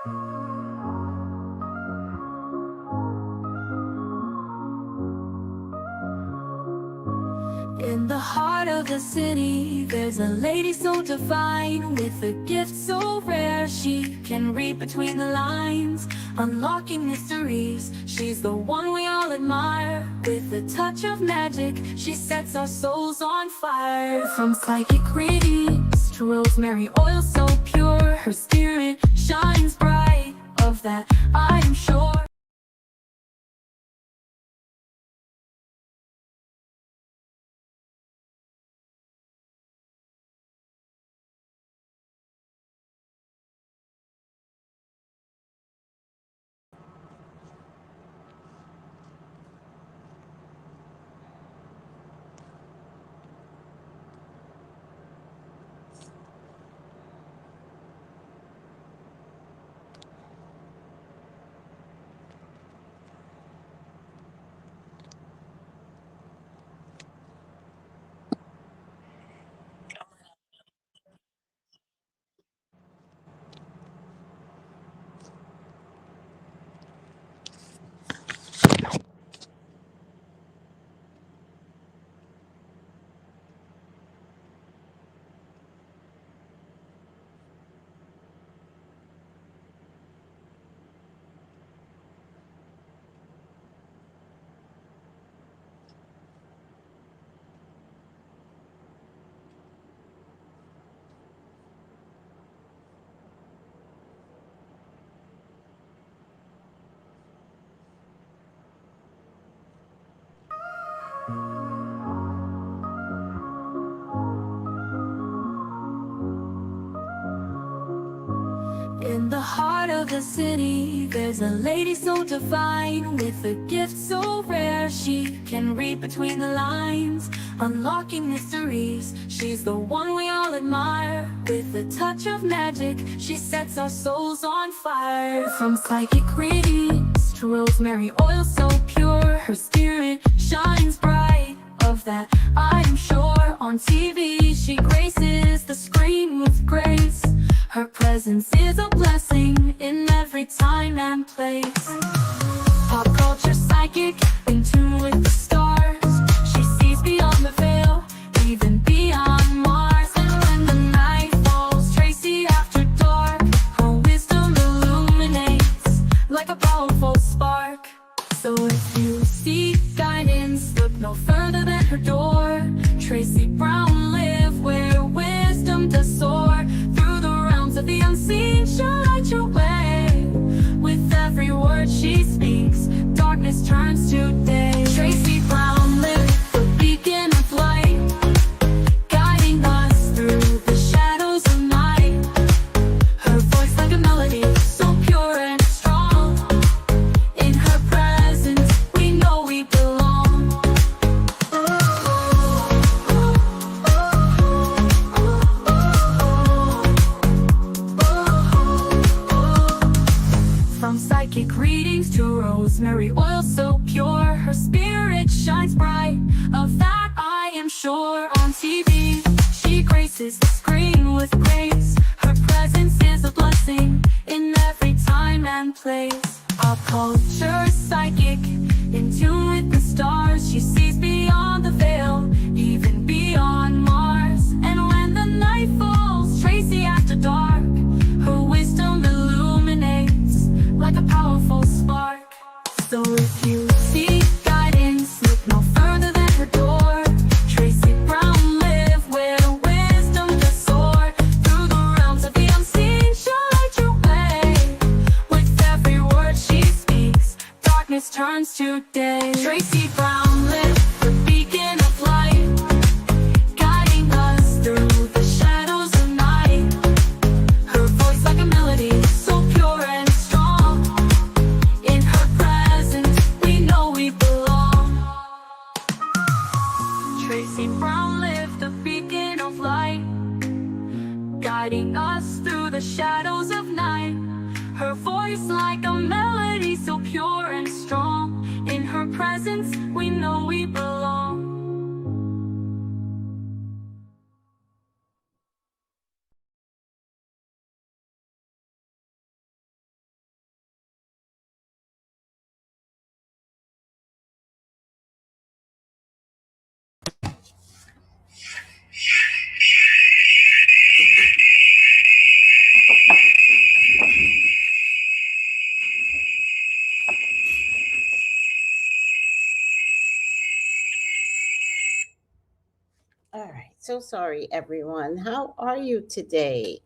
In the heart of the city, there's a lady so divine, with a gift so rare she can read between the lines, unlocking mysteries. She's the one we all admire. With a touch of magic, she sets our souls on fire. From psychic readings to rosemary oil so pure, her spirit shines bright, of that I am sure. In the heart of the city, there's a lady so divine, with a gift so rare she can read between the lines, unlocking mysteries. She's the one we all admire. With a touch of magic, she sets our souls on fire. From psychic readings to rosemary oil so pure, her spirit shines bright, of that I am sure. On TV she graces the screen with grace. Her presence is a blessing in every time and place. Pop culture psychic, in tune with the stars. She sees beyond the veil, even beyond Mars. And when the night falls, Tracy after dark, her wisdom illuminates like a powerful spark. So if you seek guidance, look no further than her door. Tracy Brown live where wisdom does soar. Through the realms of the unseen, she'll light your way. With every word she speaks, darkness turns to day. Tracy Brown live, the beacon of light, guiding us through the shadows of night. Her voice like a melody, so pure and strong. In her presence, we know we belong. From psychic readings to rosemary oil so pure, her spirit shines bright, of that I am sure. On TV, she graces the screen with grace. Her presence is a blessing in every time and place. Pop culture psychic, in tune with the stars. She sees beyond the veil, even beyond Mars. And when the night falls, Tracy after dark, her wisdom illuminates like a powerful spark. So if you seek guidance, look no further than her door. Tracy Brown live where wisdom does soar. Through the realms of the unseen, she'll light your way. With every word she speaks, darkness turns to day. Tracy Brown live, the beacon of light, guiding us through the shadows of night. Her voice like a melody, so pure and strong. In her presence, we know we belong. Tracy Brown lived, the beacon of light, guiding us through the shadows of night. Her voice like a melody, so pure and strong. In her presence, we know we belong. so sorry, everyone. How are you today?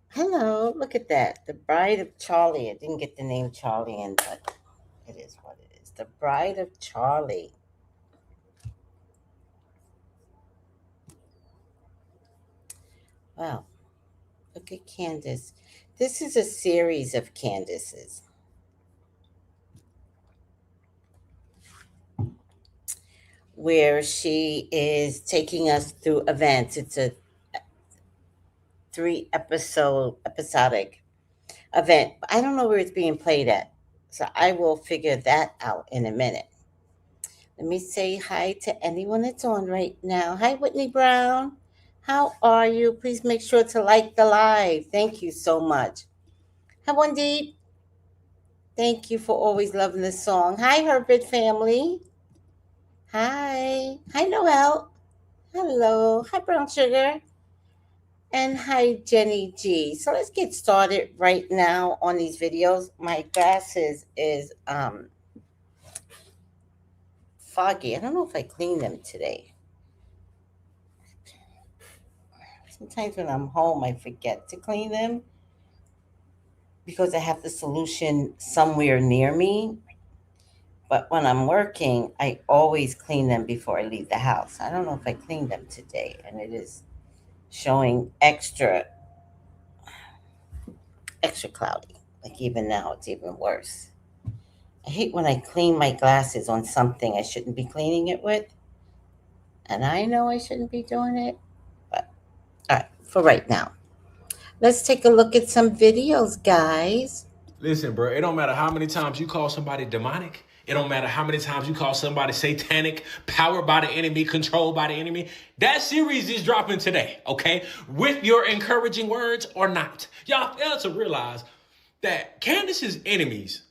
Hello, look at that. The Bride of Charlie. I didn't get the name Charlie in, but it is what it is. The Bride of Charlie. Wow, look at Candace. This is a series of Candaces where she is taking us through events. It's a episodic event. I don't know where it's being played at. So I will figure that out in a minute. Let me say hi to anyone that's on right now. Hi, Whitney Brown. How are you? Please make sure to like the live. Thank you so much. Hi, One Deep. Thank you for always loving the song. Hi, Herbert family. Hi. Hi, Noel. Hello. Hi, Brown Sugar. And hi, Jenny G. So let's get started right now on these videos. My glasses is foggy. I don't know if I cleaned them today. Sometimes when I'm home, I forget to clean them because I have the solution somewhere near me. But when I'm working, I always clean them before I leave the house. I don't know if I cleaned them today, and it is showing extra cloudy. Like even now, it's even worse. I hate when I clean my glasses on something I shouldn't be cleaning it with. And I know I shouldn't be doing it. But all right, for right now. Let's take a look at some videos, guys. Listen, bro, it don't matter how many times you call somebody demonic. It don't matter how many times you call somebody satanic, powered by the enemy, controlled by the enemy. That series is dropping today, okay? With your encouraging words or not. Y'all fail to realize that Candace's enemies,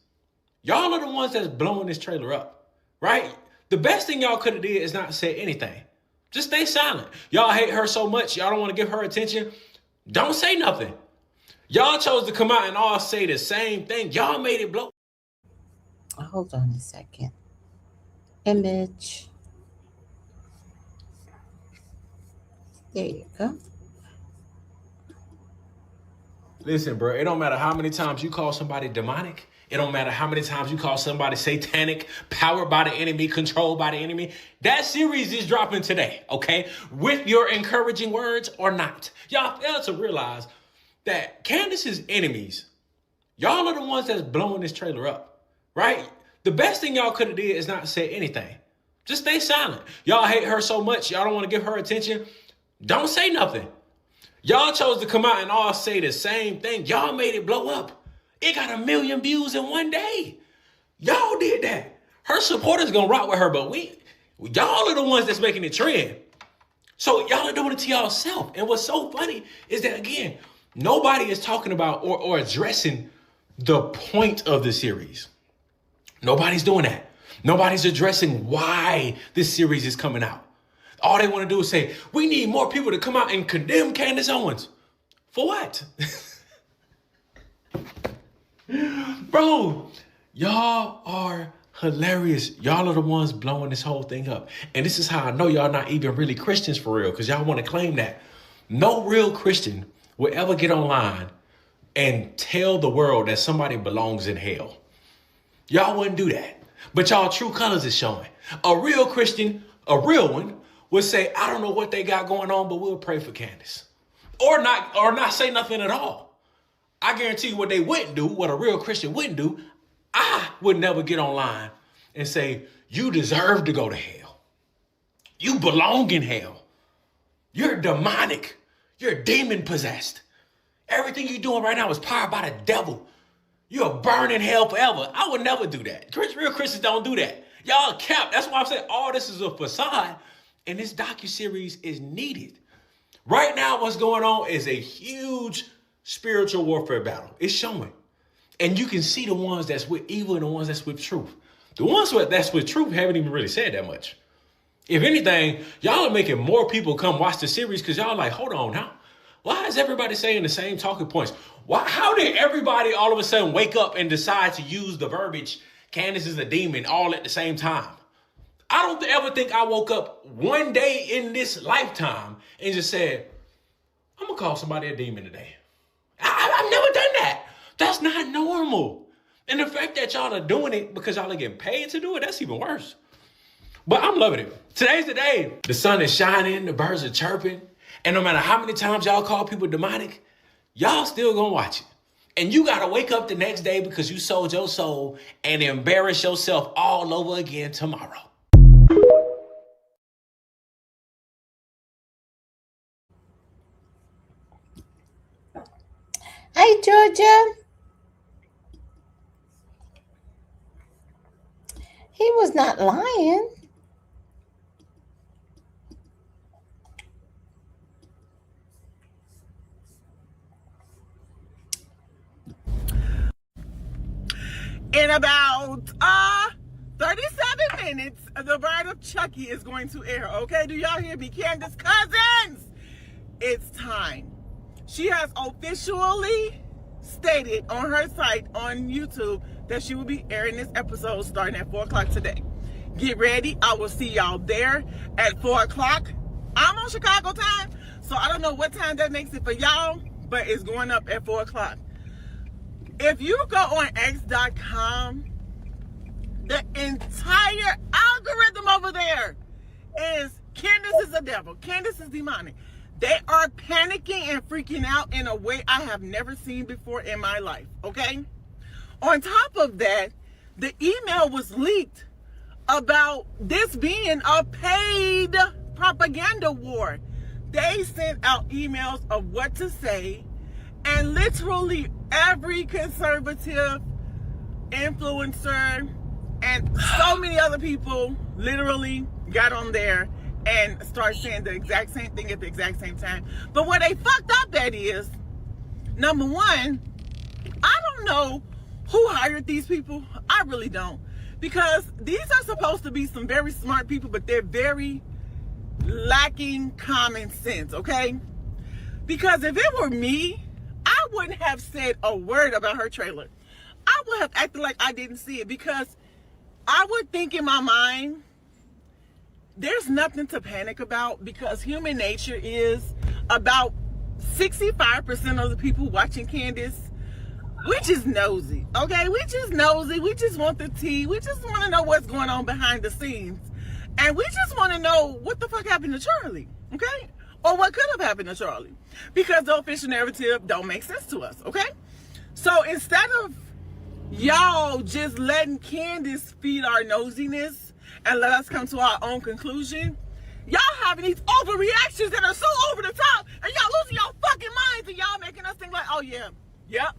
y'all are the ones that's blowing this trailer up, right? The best thing y'all could have did is not say anything. Just stay silent. Y'all hate her so much, y'all don't want to give her attention. Don't say nothing. Y'all chose to come out and all say the same thing. Y'all made it blow. Hold on a second. Image. There you go. Listen, bro, it don't matter how many times you call somebody demonic. It don't matter how many times you call somebody satanic, powered by the enemy, controlled by the enemy. That series is dropping today, okay? With your encouraging words or not. Y'all fail to realize that Candace's enemies, y'all are the ones that's blowing this trailer up, right? The best thing y'all could have did is not say anything. Just stay silent. Y'all hate her so much, y'all don't want to give her attention. Don't say nothing. Y'all chose to come out and all say the same thing. Y'all made it blow up. It got 1 million views in one day. Y'all did that. Her supporters gonna rock with her, but y'all are the ones that's making it trend. So y'all are doing it to y'allself. And what's so funny is that, again, nobody is talking about or addressing the point of the series. Nobody's doing that. Nobody's addressing why this series is coming out. All they want to do is say, we need more people to come out and condemn Candace Owens. For what? Bro, y'all are hilarious. Y'all are the ones blowing this whole thing up. And this is how I know y'all not even really Christians for real, because y'all want to claim that. No real Christian will ever get online and tell the world that somebody belongs in hell. Y'all wouldn't do that. But y'all true colors is showing. A real Christian, a real one, would say, I don't know what they got going on, but we'll pray for Candace. Or not say nothing at all. I guarantee you what they wouldn't do, what a real Christian wouldn't do, I would never get online and say, you deserve to go to hell. You belong in hell. You're demonic. You're demon possessed. Everything you're doing right now is powered by the devil. You'll burn in hell forever. I would never do that. Real Christians don't do that. Y'all cap. That's why I'm saying all this is a facade, and this docuseries is needed. Right now, what's going on is a huge spiritual warfare battle. It's showing. And you can see the ones that's with evil and the ones that's with truth. The ones that's with truth haven't even really said that much. If anything, y'all are making more people come watch the series because y'all like, hold on now. Why is everybody saying the same talking points? How did everybody all of a sudden wake up and decide to use the verbiage, Candace is a demon, all at the same time? I don't ever think I woke up one day in this lifetime and just said, I'm going to call somebody a demon today. I've never done that. That's not normal. And the fact that y'all are doing it because y'all are getting paid to do it, that's even worse. But I'm loving it. Today's the day. The sun is shining, the birds are chirping, and no matter how many times y'all call people demonic, y'all still gonna watch it. And you gotta wake up the next day because you sold your soul and embarrass yourself all over again tomorrow. Hi, Georgia. He was not lying. In about 37 minutes, The Bride of Chucky is going to air. Okay, do y'all hear me? Candace Cousins, it's time. She has officially stated on her site on YouTube that she will be airing this episode starting at 4 o'clock today. Get ready. I will see y'all there at 4 o'clock. I'm on Chicago time, so I don't know what time that makes it for y'all, but it's going up at 4 o'clock. If you go on X.com, the entire algorithm over there is Candace is a devil. Candace is demonic. They are panicking and freaking out in a way I have never seen before in my life, okay? On top of that, the email was leaked about this being a paid propaganda war. They sent out emails of what to say, and literally every conservative influencer and so many other people literally got on there and started saying the exact same thing at the exact same time. But where they fucked up at is, number one, I don't know who hired these people. I really don't. Because these are supposed to be some very smart people, but they're very lacking common sense, okay? Because if it were me, I wouldn't have said a word about her trailer. I would have acted like I didn't see it, because I would think in my mind, there's nothing to panic about, because human nature is about 65% of the people watching Candace, we just nosy, okay? We just nosy. We just want the tea. We just want to know what's going on behind the scenes. And we just want to know what the fuck happened to Charlie, okay? Or what could have happened to Charlie. Because the official narrative don't make sense to us, okay? So instead of y'all just letting Candace feed our nosiness and let us come to our own conclusion, y'all having these overreactions that are so over the top, and y'all losing your fucking minds, and y'all making us think like, oh yeah, yep,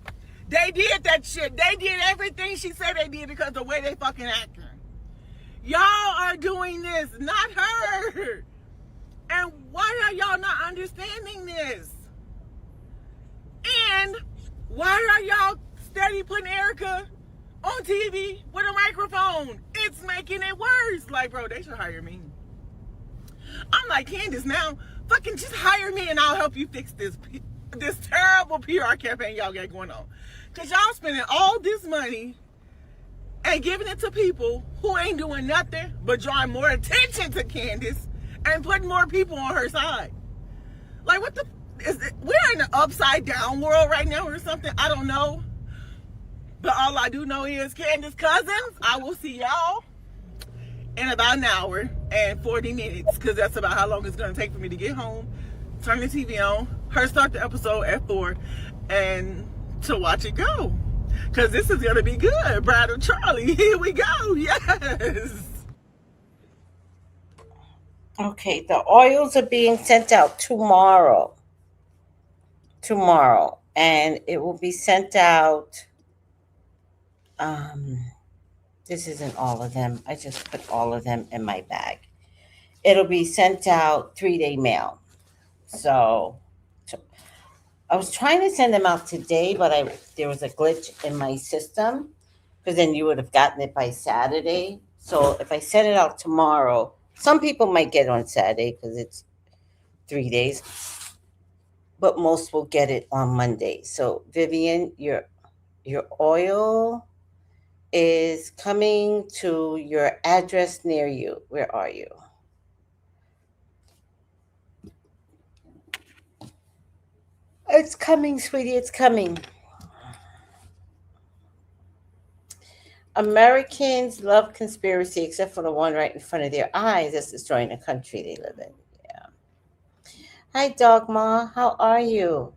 they did that shit. They did everything she said they did because of the way they fucking acting. Y'all are doing this, not her. And why are y'all not understanding this? And why are y'all steady putting Erica on TV with a microphone? It's making it worse. Like, bro, they should hire me. I'm like, Candace, now fucking just hire me and I'll help you fix this terrible PR campaign y'all got going on. Because y'all spending all this money and giving it to people who ain't doing nothing but drawing more attention to Candace and putting more people on her side. Like, what the... we're in an upside down world right now or something. I don't know. But all I do know is, Candace Cousins, I will see y'all in about an hour and 40 minutes, because that's about how long it's going to take for me to get home, turn the TV on, her start the episode at 4, and to watch it go. Because this is going to be good. Bride of Charlie, here we go. Yes. Okay, the oils are being sent out tomorrow. And it will be sent out. This isn't all of them. I just put all of them in my bag. It'll be sent out 3-day mail. So I was trying to send them out today, but there was a glitch in my system, because then you would have gotten it by Saturday. So if I send it out tomorrow, some people might get it on Saturday because it's 3 days, but most will get it on Monday. So Vivian, your oil is coming to your address near you. Where are you? It's coming, sweetie. It's coming. Americans love conspiracy, except for the one right in front of their eyes that's destroying the country they live in. Yeah. Hi, Dogma. How are you?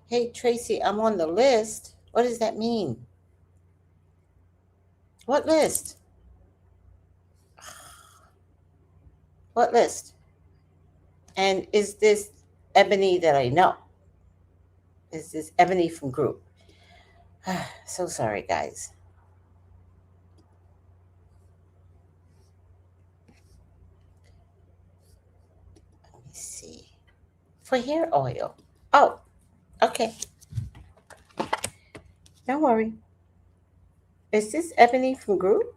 Hey, Tracy, I'm on the list. What does that mean? What list? What list? And is this Ebony that I know? Is this Ebony from group? So sorry, guys. Let me see. For hair oil. Oh, okay. Don't worry. Is this Ebony from group?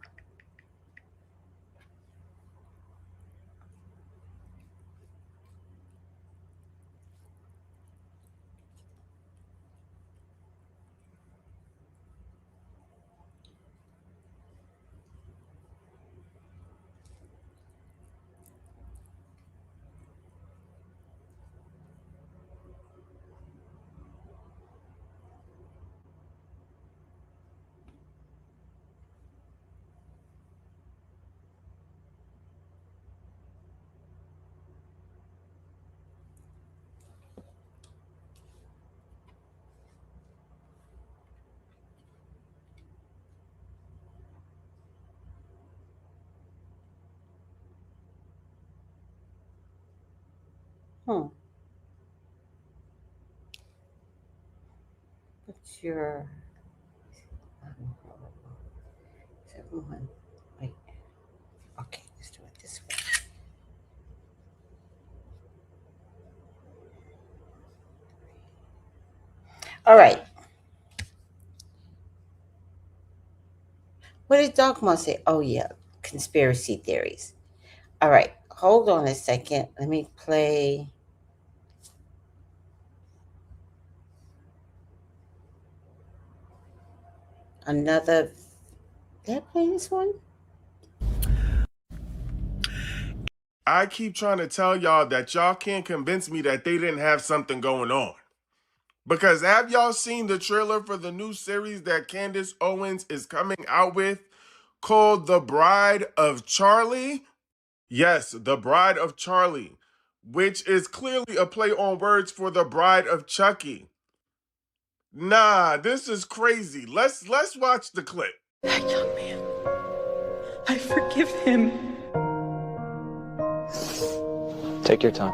Hmm. What's your 7-1? Wait. Okay, let's do it this way. All right. What did Dogma say? Oh, yeah. Conspiracy theories. All right. Hold on a second. Let me play another. Did I play this one? I keep trying to tell y'all that y'all can't convince me that they didn't have something going on. Because have y'all seen the trailer for the new series that Candace Owens is coming out with called The Bride of Charlie? Yes, The Bride of Charlie, which is clearly a play on words for The Bride of Chucky. Nah, this is crazy. Let's watch the clip. That young man, I forgive him. Take your time.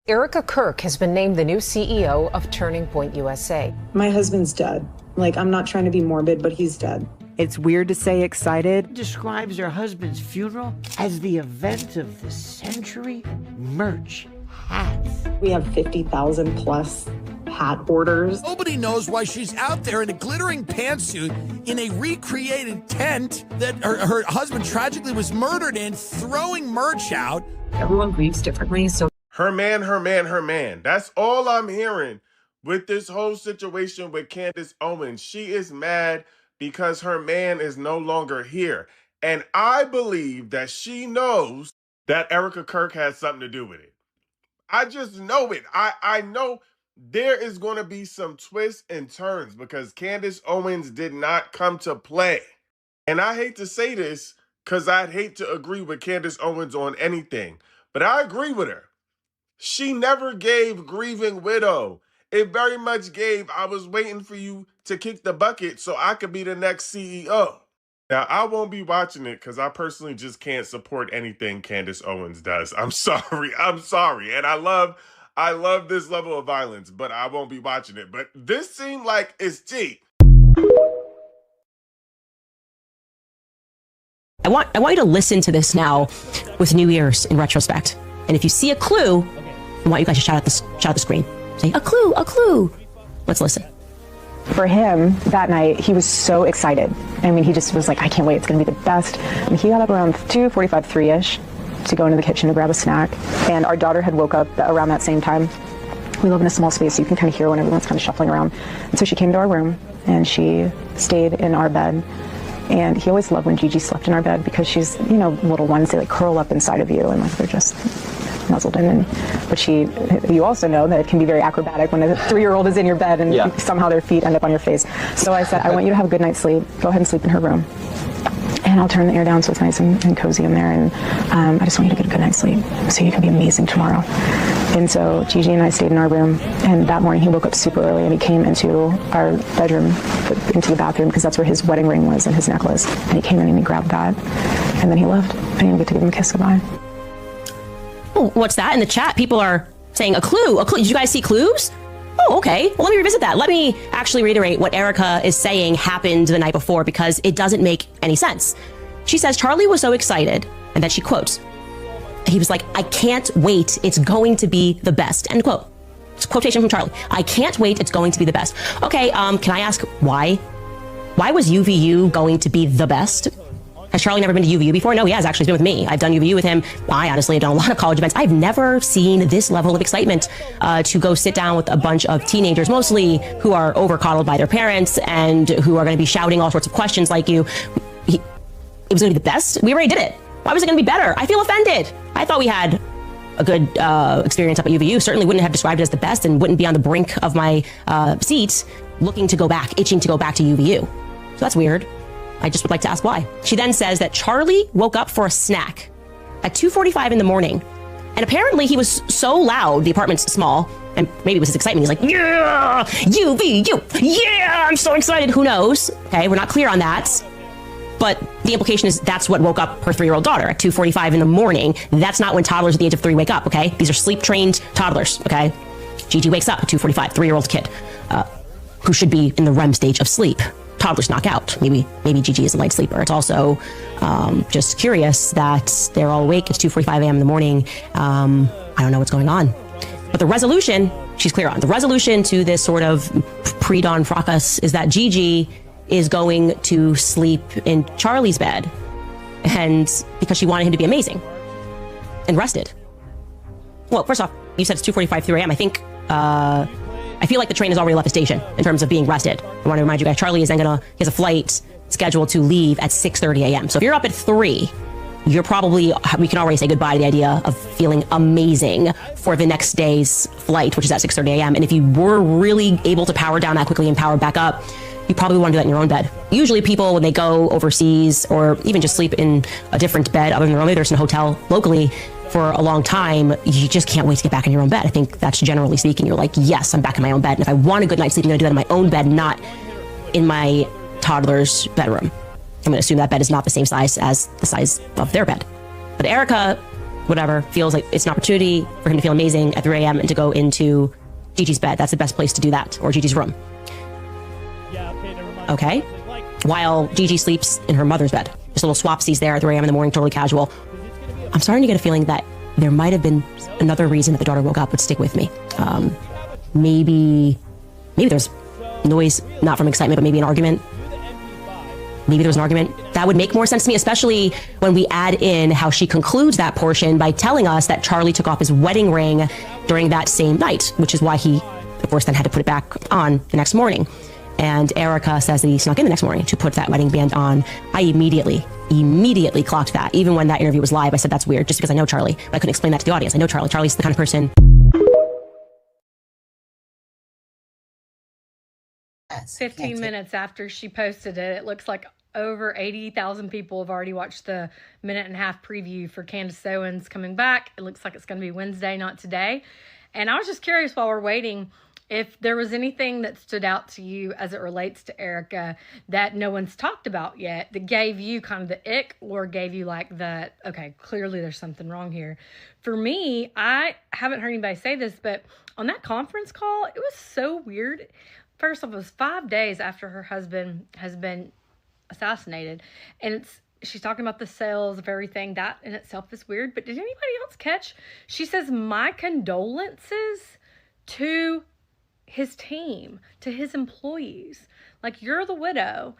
Erica Kirk has been named the new CEO of Turning Point USA. My husband's dead. Like, I'm not trying to be morbid, but he's dead. It's weird to say excited. Describes her husband's funeral as the event of the century. Merch, hats. We have 50,000 plus hat orders. Nobody knows why she's out there in a glittering pantsuit in a recreated tent that her husband tragically was murdered in, throwing merch out. Everyone grieves differently, so Her man. That's all I'm hearing with this whole situation with Candace Owens. She is mad because her man is no longer here. And I believe that she knows that Erica Kirk has something to do with it. I just know it. I know there is going to be some twists and turns because Candace Owens did not come to play. And I hate to say this because I'd hate to agree with Candace Owens on anything, but I agree with her. She never gave Grieving Widow. It very much gave, I was waiting for you to kick the bucket so I could be the next CEO. Now, I won't be watching it because I personally just can't support anything Candace Owens does. I'm sorry. And I love this level of violence, but I won't be watching it. But this seemed like it's cheap. I want you to listen to this now with new ears in retrospect. And if you see a clue, I want you guys to shout at the screen. Say, a clue. Let's listen. for him that night, he was so excited. I mean, he just was like, I can't wait, it's gonna be the best. And he got up around 2:45, 3-ish to go into the kitchen to grab a snack. And our daughter had woke up around that same time. We live in a small space, so you can kind of hear when everyone's kind of shuffling around. And so she came to our room, and she stayed in our bed. And he always loved when Gigi slept in our bed because she's, you know, little ones, they like curl up inside of you and like they're just nuzzled in. But you also know that it can be very acrobatic when a 3-year-old is in your bed and somehow their feet end up on your face. So I said, I want you to have a good night's sleep. Go ahead and sleep in her room. And I'll turn the air down so it's nice and cozy in there. And I just want you to get a good night's sleep so you can be amazing tomorrow. And so Gigi and I stayed in our room. And that morning he woke up super early and he came into our bedroom, into the bathroom, because that's where his wedding ring was and his necklace. And he came in and he grabbed that. And then he left. I didn't even get to give him a kiss goodbye. Oh, what's that in the chat? People are saying a clue. Did you guys see clues? Oh, okay. Well, let me revisit that. Let me actually reiterate what Erica is saying happened the night before because it doesn't make any sense. She says Charlie was so excited, and then she quotes, he was like, I can't wait. It's going to be the best. End quote. It's a quotation from Charlie. I can't wait. It's going to be the best. Okay, can I ask why? Why was UVU going to be the best? Has Charlie never been to UVU before? No, he has actually. He's been with me. I've done UVU with him. I honestly have done a lot of college events. I've never seen this level of excitement to go sit down with a bunch of teenagers, mostly who are over-coddled by their parents and who are going to be shouting all sorts of questions like you. It was going to be the best? We already did it. Why was it going to be better? I feel offended. I thought we had a good experience up at UVU. Certainly wouldn't have described it as the best and wouldn't be on the brink of my seat looking to go back, itching to go back to UVU. So that's weird. I just would like to ask why. She then says that Charlie woke up for a snack at 2:45 in the morning. And apparently he was so loud, the apartment's small, and maybe it was his excitement. He's like, yeah, UVU, yeah, I'm so excited. Who knows? Okay, we're not clear on that. But the implication is that's what woke up her 3-year-old daughter at 2:45 in the morning. That's not when toddlers at the age of 3 wake up, okay? These are sleep-trained toddlers, okay? Gigi wakes up at 2:45, 3-year-old kid who should be in the REM stage of sleep. Toddlers knock out. Maybe Gigi is a light sleeper. It's also just curious that they're all awake. It's 2:45 a.m. in the morning. I don't know what's going on. But the resolution, she's clear on. The resolution to this sort of pre-dawn fracas is that Gigi is going to sleep in Charlie's bed, and because she wanted him to be amazing and rested. Well, first off, you said it's 2:45, 3 a.m. I feel like the train has already left the station in terms of being rested. I want to remind you guys, Charlie is then he has a flight scheduled to leave at 6:30 a.m. So if you're up at 3, we can already say goodbye to the idea of feeling amazing for the next day's flight, which is at 6:30 a.m. And if you were really able to power down that quickly and power back up, you probably want to do that in your own bed. Usually people, when they go overseas or even just sleep in a different bed other than their own, maybe there's a hotel locally for a long time, you just can't wait to get back in your own bed. I think that's generally speaking. You're like, yes, I'm back in my own bed. And if I want a good night's sleep, I'm going to do that in my own bed, not in my toddler's bedroom. I'm going to assume that bed is not the same size as the size of their bed. But Erica, whatever, feels like it's an opportunity for him to feel amazing at 3 a.m. and to go into Gigi's bed. That's the best place to do that, or Gigi's room. Okay? While Gigi sleeps in her mother's bed. Just little swapsies there at 3 a.m. in the morning, totally casual. I'm starting to get a feeling that there might have been another reason that the daughter woke up, but stick with me. Maybe there's noise, not from excitement, but maybe an argument. Maybe there was an argument. That would make more sense to me, especially when we add in how she concludes that portion by telling us that Charlie took off his wedding ring during that same night, which is why he, of course, then had to put it back on the next morning. And Erica says that he snuck in the next morning to put that wedding band on. I immediately clocked that. Even when that interview was live, I said, that's weird, just because I know Charlie. But I couldn't explain that to the audience. I know Charlie. Charlie's the kind of person. 15 minutes after she posted it, it looks like over 80,000 people have already watched the 1.5-minute preview for Candace Owens coming back. It looks like it's going to be Wednesday, not today. And I was just curious while we're waiting, if there was anything that stood out to you as it relates to Erica that no one's talked about yet, that gave you kind of the ick, or gave you like the, okay, clearly there's something wrong here. For me, I haven't heard anybody say this, but on that conference call, it was so weird. First off, it was 5 days after her husband has been assassinated. And she's talking about the sales of everything. That in itself is weird. But did anybody else catch? She says, my condolences to his team, to his employees. Like, you're the widow.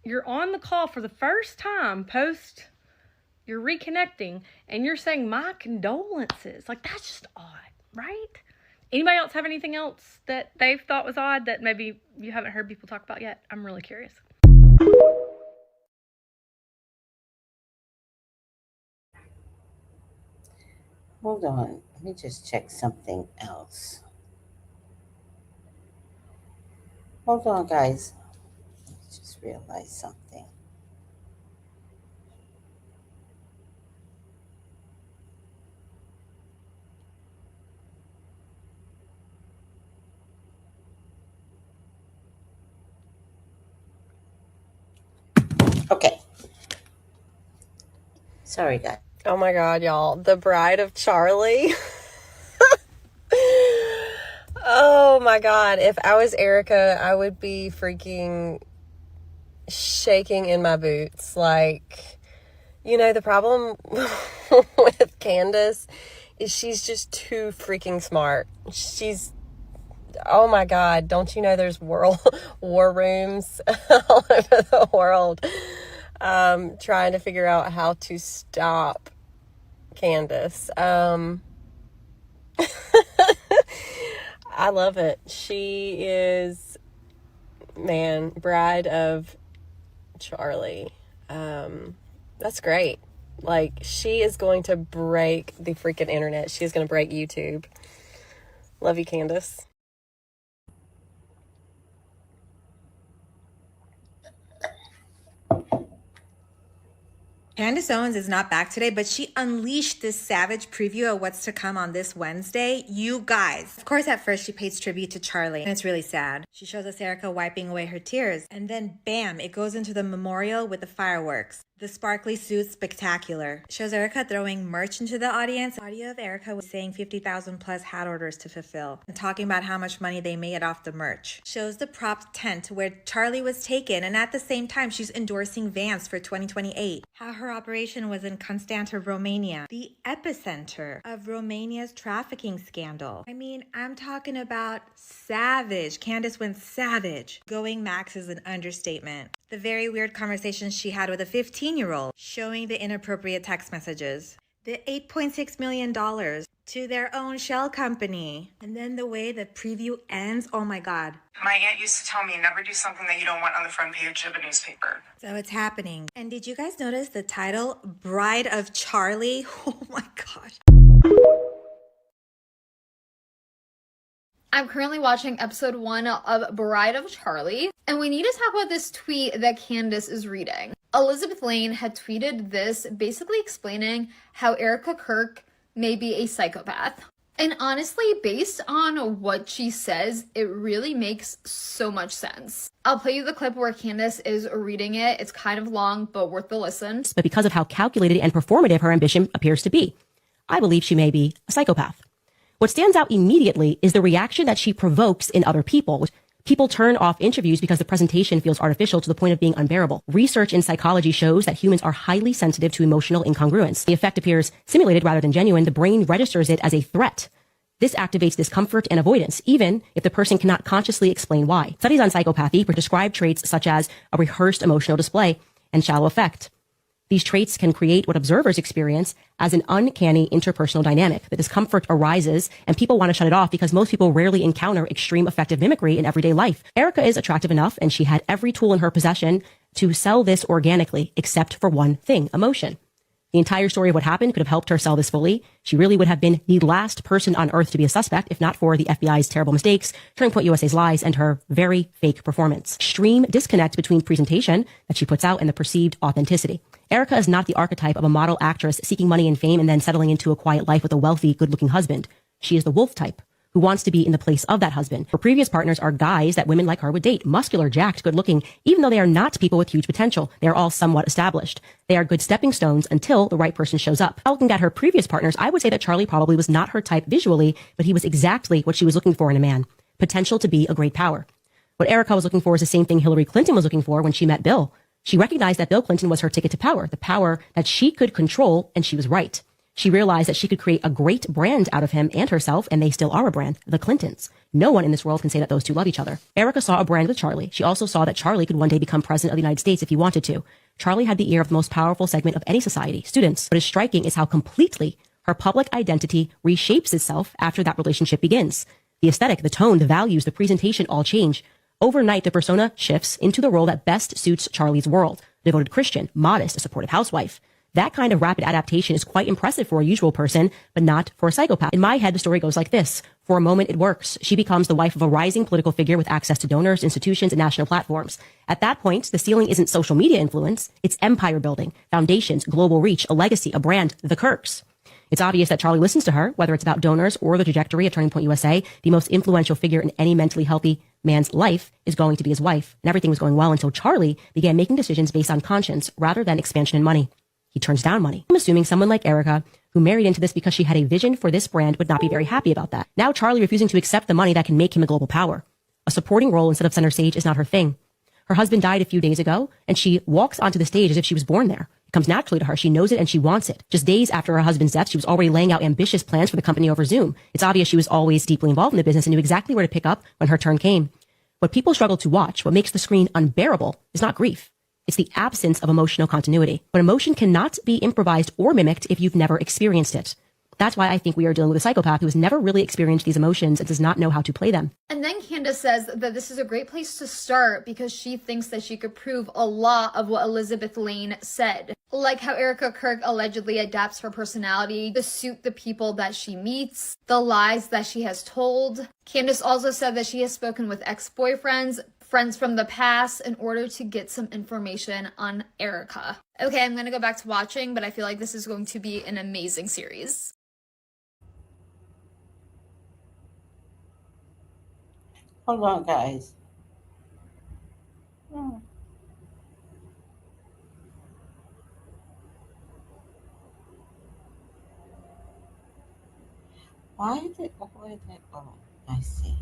You're on the call for the first time post, you're reconnecting, and you're saying, my condolences. Like, that's just odd, right? Anybody else have anything else that they've thought was odd that maybe you haven't heard people talk about yet? I'm really curious. Hold on. Let me just check something else. Hold on, guys. I just realized something. Okay. Sorry, guys. Oh my God, y'all. The Bride of Charlie. Oh my God. If I was Erica, I would be freaking shaking in my boots. Like, you know, the problem with Candace is she's just too freaking smart. Oh my God, don't you know there's war rooms all over the world trying to figure out how to stop Candace. I love it. She is, man, Bride of Charlie. That's great. Like, she is going to break the freaking internet. She is going to break YouTube. Love you, Candace. Candace Owens is not back today, but she unleashed this savage preview of what's to come on this Wednesday. You guys. Of course, at first she pays tribute to Charlie, and it's really sad. She shows us Erica wiping away her tears, and then bam, it goes into the memorial with the fireworks. The sparkly suit, spectacular. Shows Erica throwing merch into the audience. Audio of Erica was saying 50,000 plus hat orders to fulfill and talking about how much money they made off the merch. Shows the prop tent where Charlie was taken, and at the same time she's endorsing Vans for 2028. How her operation was in Constanta, Romania, the epicenter of Romania's trafficking scandal. I mean, I'm talking about savage. Candace went savage. Going max is an understatement. The very weird conversation she had with a 15-year-old, showing the inappropriate text messages. The $8.6 million to their own shell company. And then the way the preview ends, oh my God. My aunt used to tell me, never do something that you don't want on the front page of a newspaper. So it's happening. And did you guys notice the title, Bride of Charlie? Oh my gosh. I'm currently watching episode 1 of Bride of Charlie, and we need to talk about this tweet that Candace is reading. Elizabeth Lane had tweeted this, basically explaining how Erica Kirk may be a psychopath. And honestly, based on what she says, it really makes so much sense. I'll play you the clip where Candace is reading it. It's kind of long, but worth the listen. But because of how calculated and performative her ambition appears to be, I believe she may be a psychopath. What stands out immediately is the reaction that she provokes in other people. People turn off interviews because the presentation feels artificial to the point of being unbearable. Research in psychology shows that humans are highly sensitive to emotional incongruence. The effect appears simulated rather than genuine. The brain registers it as a threat. This activates discomfort and avoidance, even if the person cannot consciously explain why. Studies on psychopathy describe traits such as a rehearsed emotional display and shallow affect. These traits can create what observers experience as an uncanny interpersonal dynamic. The discomfort arises and people want to shut it off because most people rarely encounter extreme affective mimicry in everyday life. Erica is attractive enough and she had every tool in her possession to sell this organically, except for one thing, emotion. The entire story of what happened could have helped her sell this fully. She really would have been the last person on earth to be a suspect, if not for the FBI's terrible mistakes, Turning Point USA's lies, and her very fake performance. Extreme disconnect between presentation that she puts out and the perceived authenticity. Erica is not the archetype of a model actress seeking money and fame and then settling into a quiet life with a wealthy, good-looking husband. She is the wolf type, who wants to be in the place of that husband. Her previous partners are guys that women like her would date. Muscular, jacked, good-looking, even though they are not people with huge potential. They are all somewhat established. They are good stepping stones until the right person shows up. Looking at her previous partners, I would say that Charlie probably was not her type visually, but he was exactly what she was looking for in a man. Potential to be a great power. What Erica was looking for is the same thing Hillary Clinton was looking for when she met Bill. She recognized that Bill Clinton was her ticket to power, the power that she could control, and she was right. She realized that she could create a great brand out of him and herself, and they still are a brand, the Clintons. No one in this world can say that those two love each other. Erica saw a brand with Charlie. She also saw that Charlie could one day become president of the United States if he wanted to. Charlie had the ear of the most powerful segment of any society, students. What is striking is how completely her public identity reshapes itself after that relationship begins. The aesthetic, the tone, the values, the presentation all change. Overnight, the persona shifts into the role that best suits Charlie's world. Devoted Christian, modest, a supportive housewife. That kind of rapid adaptation is quite impressive for a usual person, but not for a psychopath. In my head, the story goes like this. For a moment, it works. She becomes the wife of a rising political figure with access to donors, institutions, and national platforms. At that point, the ceiling isn't social media influence. It's empire building, foundations, global reach, a legacy, a brand, the Kirks. It's obvious that Charlie listens to her, whether it's about donors or the trajectory of Turning Point USA. The most influential figure in any mentally healthy man's life is going to be his wife. And everything was going well until Charlie began making decisions based on conscience rather than expansion and money. He turns down money. I'm assuming someone like Erica, who married into this because she had a vision for this brand, would not be very happy about that. Now Charlie refusing to accept the money that can make him a global power. A supporting role instead of center stage is not her thing. Her husband died a few days ago, and she walks onto the stage as if she was born there. It comes naturally to her. She knows it and she wants it. Just days after her husband's death, she was already laying out ambitious plans for the company over Zoom. It's obvious she was always deeply involved in the business and knew exactly where to pick up when her turn came. What people struggle to watch, what makes the screen unbearable, is not grief. It's the absence of emotional continuity. But emotion cannot be improvised or mimicked if you've never experienced it. That's why I think we are dealing with a psychopath who has never really experienced these emotions and does not know how to play them. And then Candace says that this is a great place to start because she thinks that she could prove a lot of what Elizabeth Lane said. Like how Erica Kirk allegedly adapts her personality to suit the people that she meets, the lies that she has told. Candace also said that she has spoken with ex-boyfriends, friends from the past, in order to get some information on Erica. Okay, I'm going to go back to watching, but I feel like this is going to be an amazing series. Hold on, guys. Why is it? Oh, I see.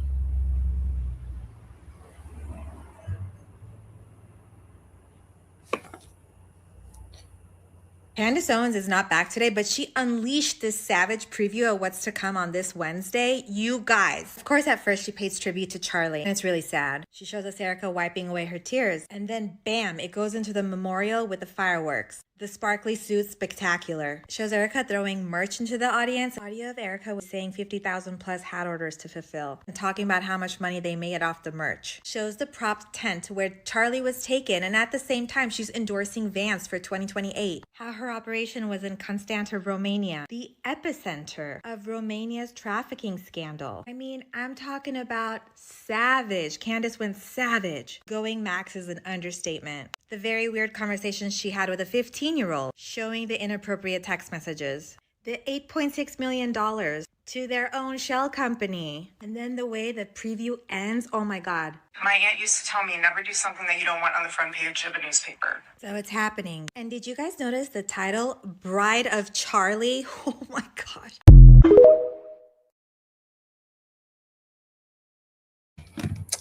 Candace Owens is not back today, but she unleashed this savage preview of what's to come on this Wednesday. You guys. Of course, at first she pays tribute to Charlie, and it's really sad. She shows us Erica wiping away her tears, and then bam, it goes into the memorial with the fireworks. The sparkly suit, spectacular. Shows Erica throwing merch into the audience. Audio of Erica was saying 50,000 plus hat orders to fulfill and talking about how much money they made off the merch. Shows the prop tent where Charlie was taken, and at the same time she's endorsing Vans for 2028. How her operation was in Constanta, Romania, the epicenter of Romania's trafficking scandal. I mean, I'm talking about savage. Candace went savage. Going max is an understatement. The very weird conversations she had with a 15-year-old, showing the inappropriate text messages. The $8.6 million to their own shell company. And then the way the preview ends, oh my God. My aunt used to tell me, never do something that you don't want on the front page of a newspaper. So it's happening. And did you guys notice the title, Bride of Charlie? Oh my gosh.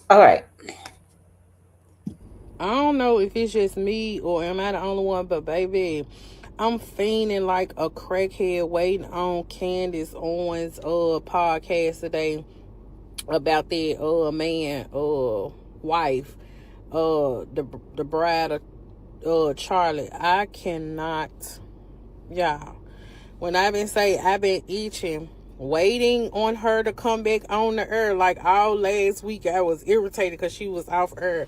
All right. I don't know if it's just me or am I the only one, but baby, I'm fiending like a crackhead waiting on Candace Owens podcast today about that man wife the bride of Charlie. I cannot, y'all, when I've been itching waiting on her to come back on the air. Like all last week I was irritated because she was off air.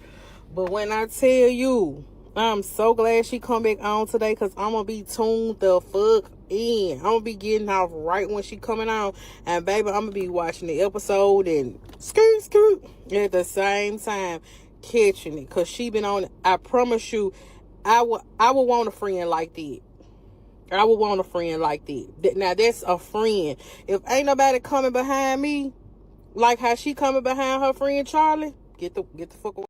But when I tell you, I'm so glad she come back on today because I'm going to be tuned the fuck in. I'm going to be getting off right when she coming on. And baby, I'm going to be watching the episode and skirt at the same time catching it. Because she been on it. I promise you, I would want a friend like that. I would want a friend like that. Now, that's a friend. If ain't nobody coming behind me, like how she coming behind her friend Charlie, get the fuck away.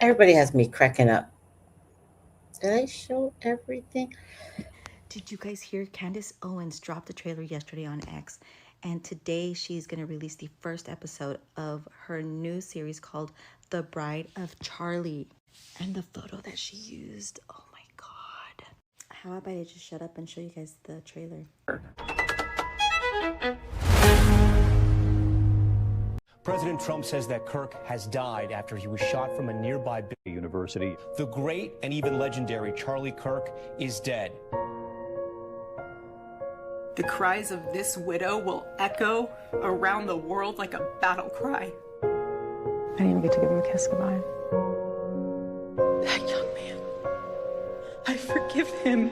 Everybody has me cracking up. Did I show everything? Did you guys hear Candace Owens dropped the trailer yesterday on X? And today she's going to release the first episode of her new series called The Bride of Charlie. And the photo that she used, oh my God. How about I just shut up and show you guys the trailer? President Trump says that Kirk has died after he was shot from a nearby university. The great and even legendary Charlie Kirk is dead. The cries of this widow will echo around the world like a battle cry. I didn't even get to give him a kiss goodbye. That young man, I forgive him.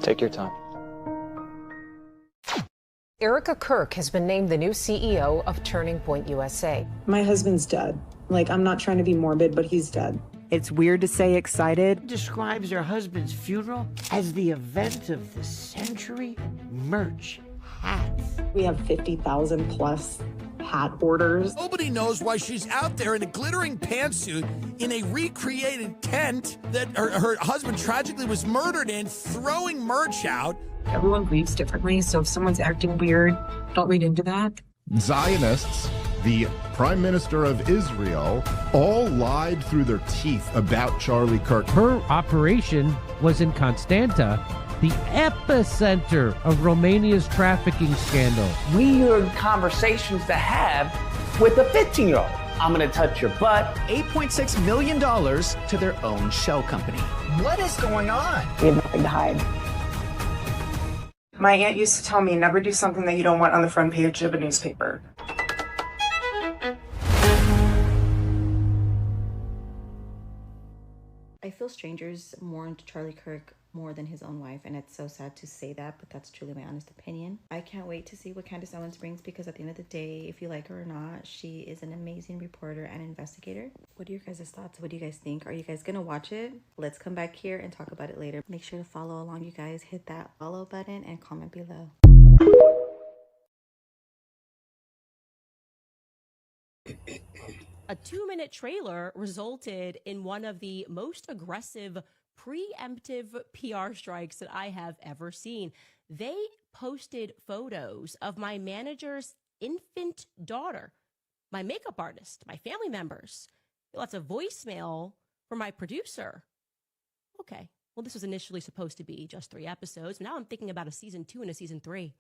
Take your time. Erica Kirk has been named the new CEO of Turning Point USA. My husband's dead. Like, I'm not trying to be morbid, but he's dead. It's weird to say excited. Describes her husband's funeral as the event of the century. Merch, hats. We have 50,000 plus hat orders. Nobody knows why she's out there in a glittering pantsuit in a recreated tent that her husband tragically was murdered in, throwing merch out. Everyone grieves differently, so if someone's acting weird, don't read into that. Zionists, the Prime Minister of Israel, all lied through their teeth about Charlie Kirk. Her operation was in Constanta, the epicenter of Romania's trafficking scandal. Weird conversations to have with a 15-year-old. I'm gonna touch your butt. $8.6 million to their own shell company. What is going on? We have nothing to hide. My aunt used to tell me never do something that you don't want on the front page of a newspaper. I feel strangers mourned Charlie Kirk more than his own wife, and it's so sad to say that, but that's truly my honest opinion. I can't wait to see what Candace Owens brings, because at the end of the day, if you like her or not, she is an amazing reporter and investigator. What are your guys' thoughts? What do you guys think? Are you guys gonna watch it? Let's come back here and talk about it later. Make sure to follow along, you guys. Hit that follow button and comment below. A 2-minute trailer resulted in one of the most aggressive preemptive PR strikes that I have ever seen. They posted photos of my manager's infant daughter, my makeup artist, my family members. Lots of voicemail from my producer. Okay, well, this was initially supposed to be just 3 episodes. Now I'm thinking about a season 2 and a season 3.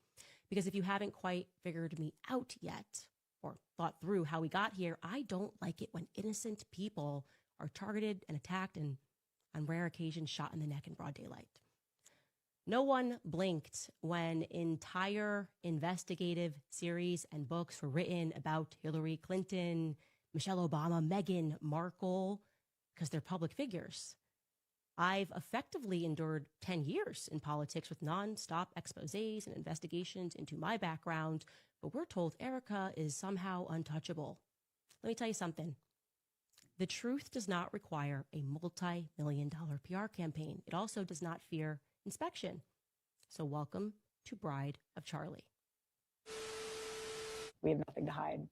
Because if you haven't quite figured me out yet, or thought through how we got here, I don't like it when innocent people are targeted and attacked and on rare occasions shot in the neck in broad daylight. No one blinked when entire investigative series and books were written about Hillary Clinton, Michelle Obama, Meghan Markle, because they're public figures. I've effectively endured 10 years in politics with nonstop exposés and investigations into my background, but we're told Erica is somehow untouchable. Let me tell you something. The truth does not require a multi-million-dollar PR campaign. It also does not fear inspection. So welcome to Bride of Charlie. We have nothing to hide.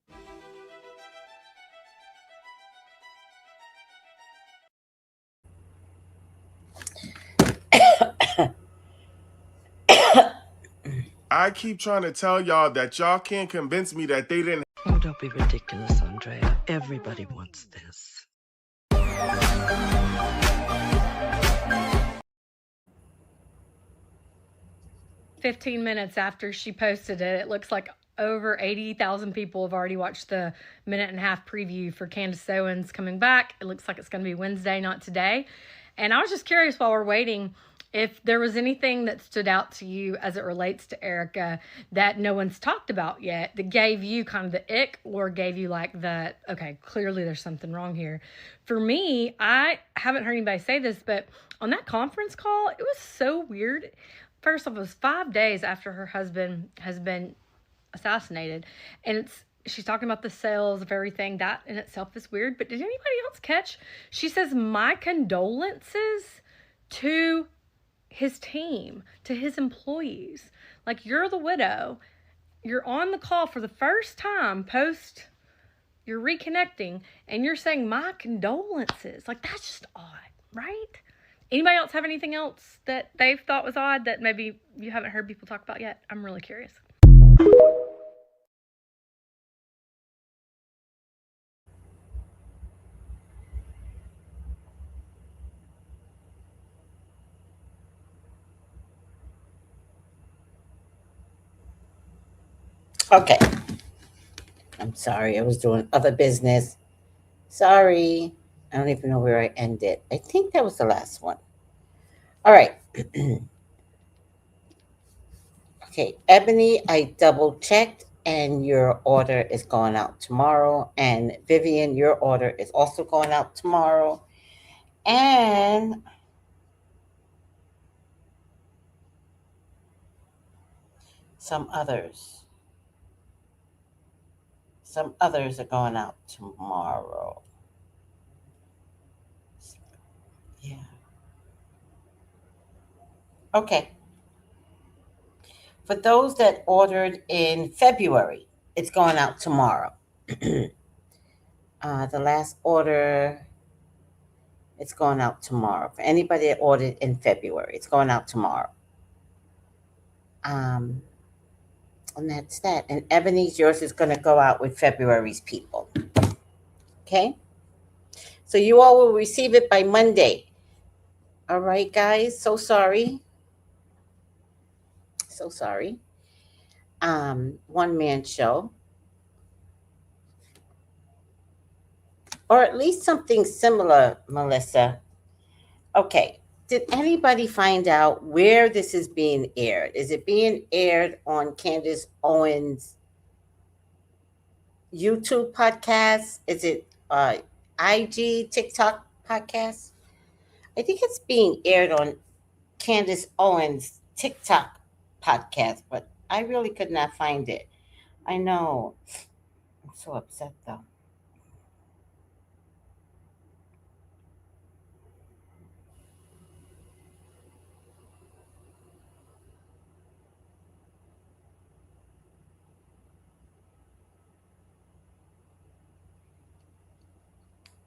I keep trying to tell y'all that y'all can't convince me that they didn't. Oh, don't be ridiculous, Andrea. Everybody wants this. 15 minutes after she posted it, it looks like over 80,000 people have already watched the 1.5-minute preview for Candace Owens coming back. It looks like it's going to be Wednesday, not today. And I was just curious while we're waiting if there was anything that stood out to you as it relates to Erica that no one's talked about yet, that gave you kind of the ick, or gave you like the, okay, clearly there's something wrong here. For me, I haven't heard anybody say this, but on that conference call, it was so weird. First off, it was 5 days after her husband has been assassinated, and she's talking about the sales of everything. That in itself is weird, but did anybody else catch? She says, my condolences to his team, to his employees. Like, you're the widow. You're on the call for the first time post, you're reconnecting, and you're saying, my condolences. Like, that's just odd, right? Anybody else have anything else that they've thought was odd that maybe you haven't heard people talk about yet? I'm really curious. Okay. I'm sorry. I was doing other business. Sorry. I don't even know where I ended. I think that was the last one. All right. Okay, Ebony, I double checked and your order is going out tomorrow. And Vivian, your order is also going out tomorrow. And some others. Some others are going out tomorrow. Yeah. Okay. For those that ordered in February, it's going out tomorrow. The last order, it's going out tomorrow. For anybody that ordered in February, it's going out tomorrow. And that's that. And Ebony's, yours is going to go out with February's people. Okay? So you all will receive it by Monday. All right, guys. So sorry. So sorry. One man show. Or at least something similar, Melissa. Okay. Did anybody find out where this is being aired? Is it being aired on Candace Owens' YouTube podcast? Is it IG, TikTok podcast? I think it's being aired on Candace Owens' TikTok podcast, but I really could not find it. I know. I'm so upset though.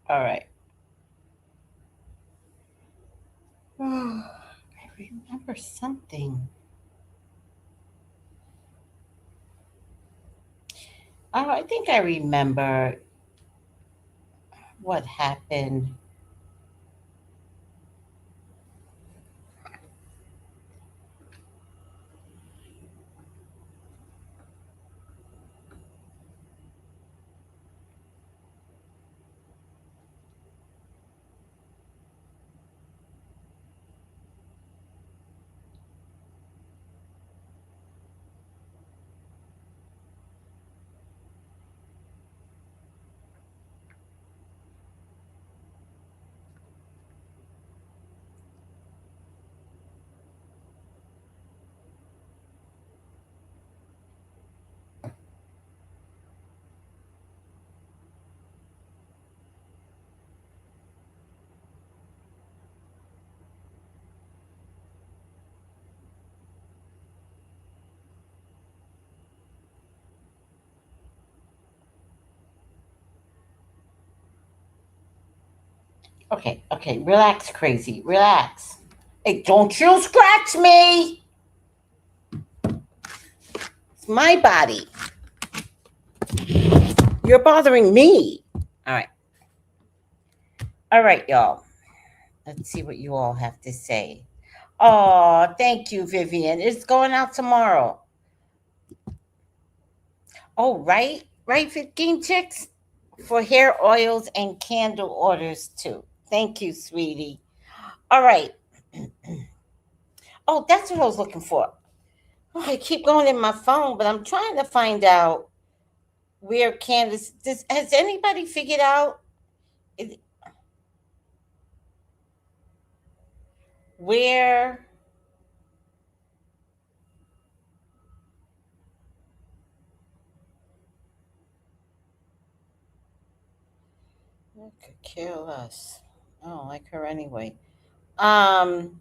All right. Oh, I remember something. Oh, I think I remember what happened. Okay, okay, relax, crazy, relax. Hey, don't you scratch me! It's my body. You're bothering me. All right, y'all. Let's see what you all have to say. Oh, thank you, Vivian. It's going out tomorrow. Oh, right, 15 chicks for hair oils and candle orders too. Thank you, sweetie. All right. Oh, that's what I was looking for. Oh, I keep going in my phone, but I'm trying to find out where Candace. Has anybody figured out where? That could kill us. I don't like her anyway. Um,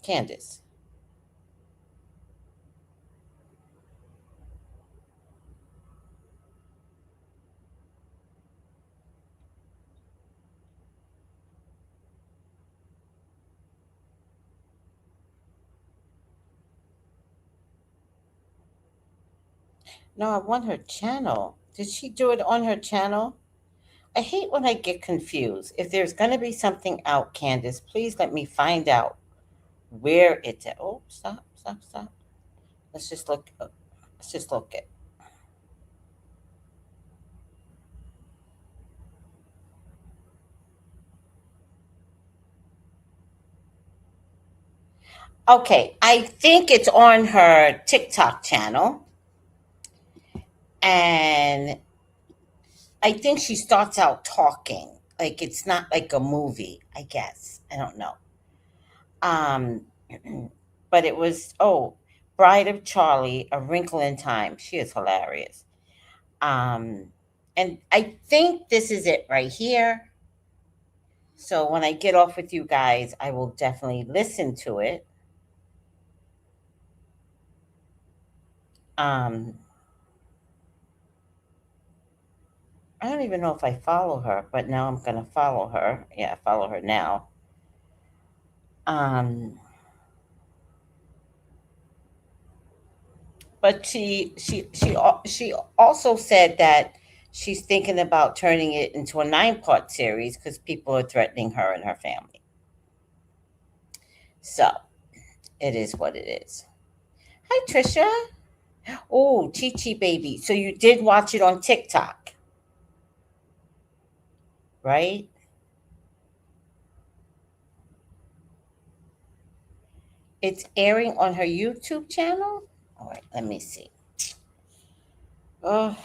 Candace. No, I want her channel. Did she do it on her channel? I hate when I get confused. If there's going to be something out, Candace, please let me find out where it's at. Oh, stop, stop, stop. Let's just look. Let's just look at. Okay, I think it's on her TikTok channel. And I think she starts out talking. Like it's not like a movie, I guess. I don't know. Um but it was Bride of Charlie, A Wrinkle in Time. She is hilarious. Um and I think this is it right here. So when I get off with you guys, I will definitely listen to it. Um I don't even know if I follow her, but now I'm gonna follow her. Yeah, I follow her now. Um but she also said that she's thinking about turning it into a 9-part series because people are threatening her and her family. So it is what it is. Hi, Trisha. Oh, Chi Chi baby. So you did watch it on TikTok, right? It's airing on her YouTube channel. All right, let me see. Oh,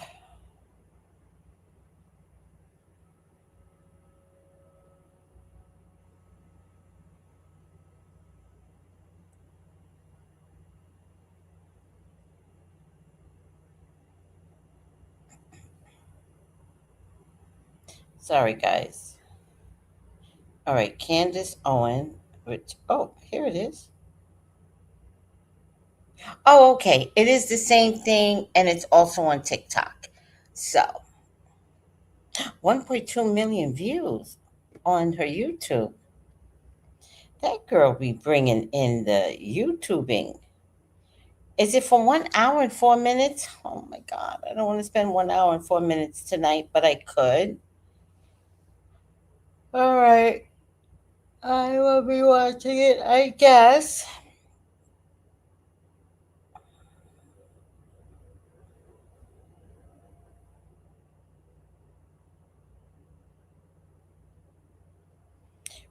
sorry, guys. All right, Candace Owen. Which here it is. Oh, okay. It is the same thing, and it's also on TikTok. So, 1.2 million views on her YouTube. That girl be bringing in the YouTubing. Is it for 1 hour and 4 minutes? Oh my God. I don't want to spend 1 hour and 4 minutes tonight, but I could. All right. I will be watching it, I guess.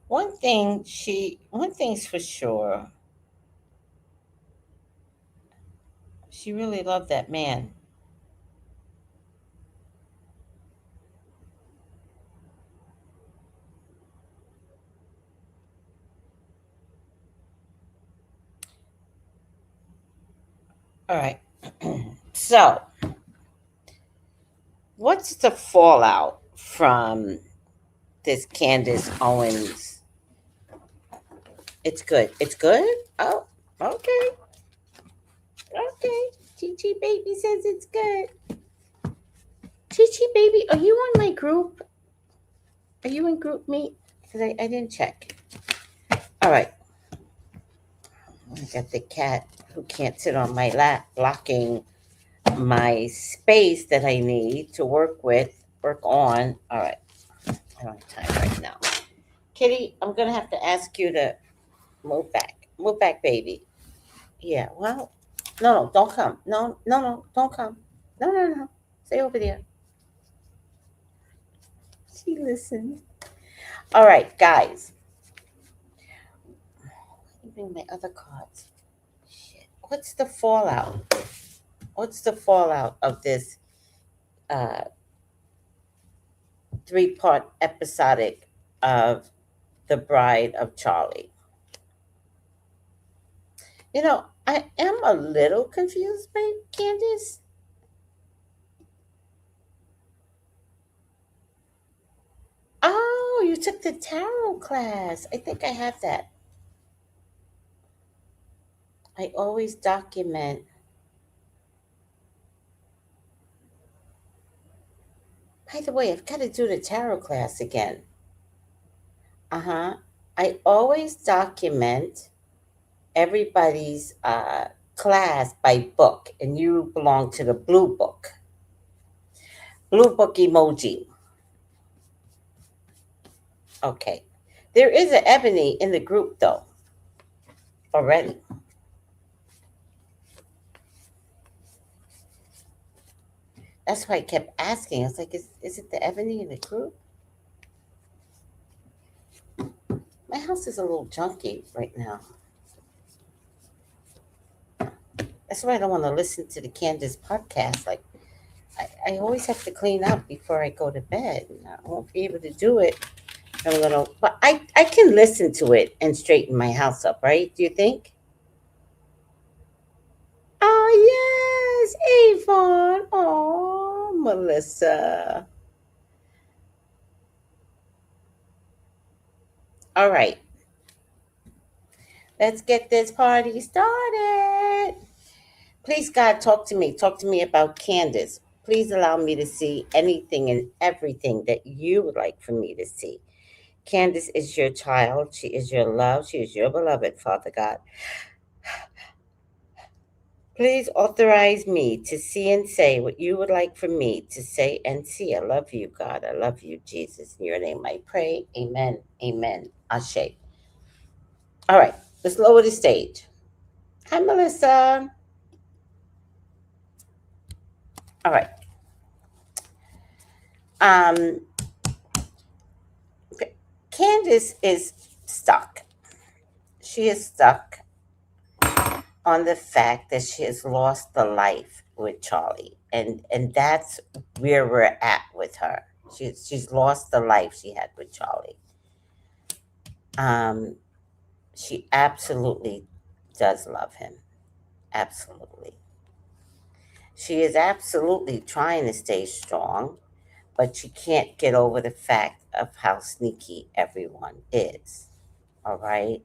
One thing's for sure. She really loved that man. All right. So, what's the fallout from this Candace Owens? It's good. It's good? Oh, okay. Okay. Chi Chi baby says it's good. Chi Chi baby, are you on my group? Are you in group meet? Because I didn't check. All right. I got the cat who can't sit on my lap, blocking my space that I need to work on. All right. I don't have time right now. Kitty, I'm going to have to ask you to move back. Move back, baby. Yeah, well, no, don't come. No, don't come. No. Stay over there. She listened. All right, guys. Even my other cards. Shit. What's the fallout? What's the fallout of this uh, 3-part episodic of The Bride of Charlie? I am a little confused by Candace. Oh, you took the tarot class. I think I have that. I always document. By the way, I've got to do the tarot class again. Uh-huh. I always document everybody's class by book, and you belong to the blue book. Blue book emoji. Okay. There is an Ebony in the group, though, already. That's why I kept asking. I was like, is it the Ebony in the group? My house is a little junky right now. That's why I don't want to listen to the Candace podcast. Like, I always have to clean up before I go to bed. I won't be able to do it. But I can listen to it and straighten my house up, right? Do you think? Oh, yes, Avon. Oh, Melissa. All right, let's get this party started. Please, God, talk to me. Talk to me about Candace. Please allow me to see anything and everything that you would like for me to see. Candace is your child. She is your love. She is your beloved, Father God. Please authorize me to see and say what you would like for me to say and see. I love you, God. I love you, Jesus. In your name I pray. Amen. Amen. Ashe. All right, let's lower the stage. Hi, Melissa. All right. Um, Candace is stuck. She is stuck on the fact that she has lost the life with Charlie. And that's where we're at with her. She's lost the life she had with Charlie. She absolutely does love him. Absolutely. She is absolutely trying to stay strong, but she can't get over the fact of how sneaky everyone is. All right?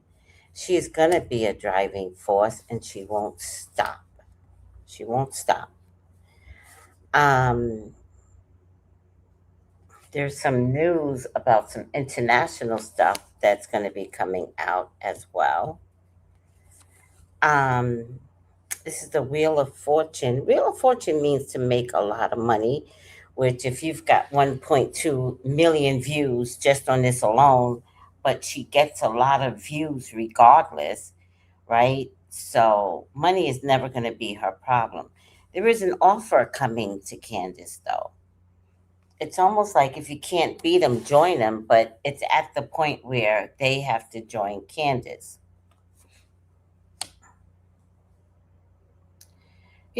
She is going to be a driving force and she won't stop. She won't stop. Um, there's some news about some international stuff that's going to be coming out as well. Um, this is the Wheel of Fortune. Wheel of Fortune means to make a lot of money, which if you've got 1.2 million views just on this alone, but she gets a lot of views regardless, right? So money is never going to be her problem. There is an offer coming to Candace, though. It's almost like if you can't beat them, join them, but it's at the point where they have to join Candace.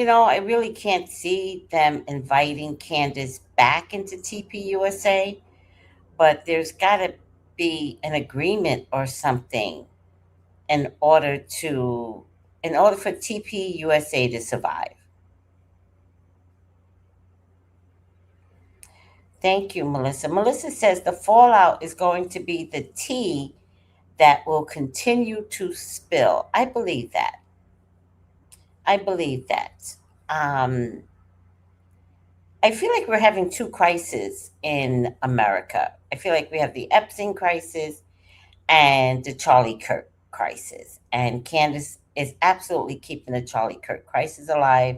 I really can't see them inviting Candace back into TPUSA, but there's got to be an agreement or something in order for TPUSA to survive. Thank you, Melissa. Melissa says the fallout is going to be the tea that will continue to spill. I believe that. I believe that. Um, I feel like we're having two crises in America. I feel like we have the Epstein crisis and the Charlie Kirk crisis. And Candace is absolutely keeping the Charlie Kirk crisis alive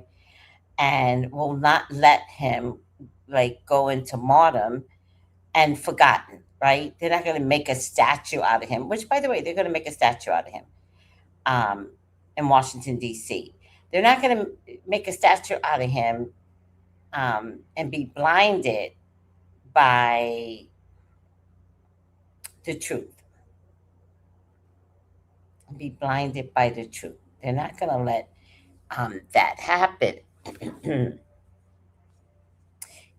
and will not let him go into martyrdom and forgotten, right? They're not going to make a statue out of him, which, by the way, they're going to make a statue out of him in Washington, D.C. They're not going to make a statue out of him and be blinded by the truth. Be blinded by the truth. They're not going to let that happen.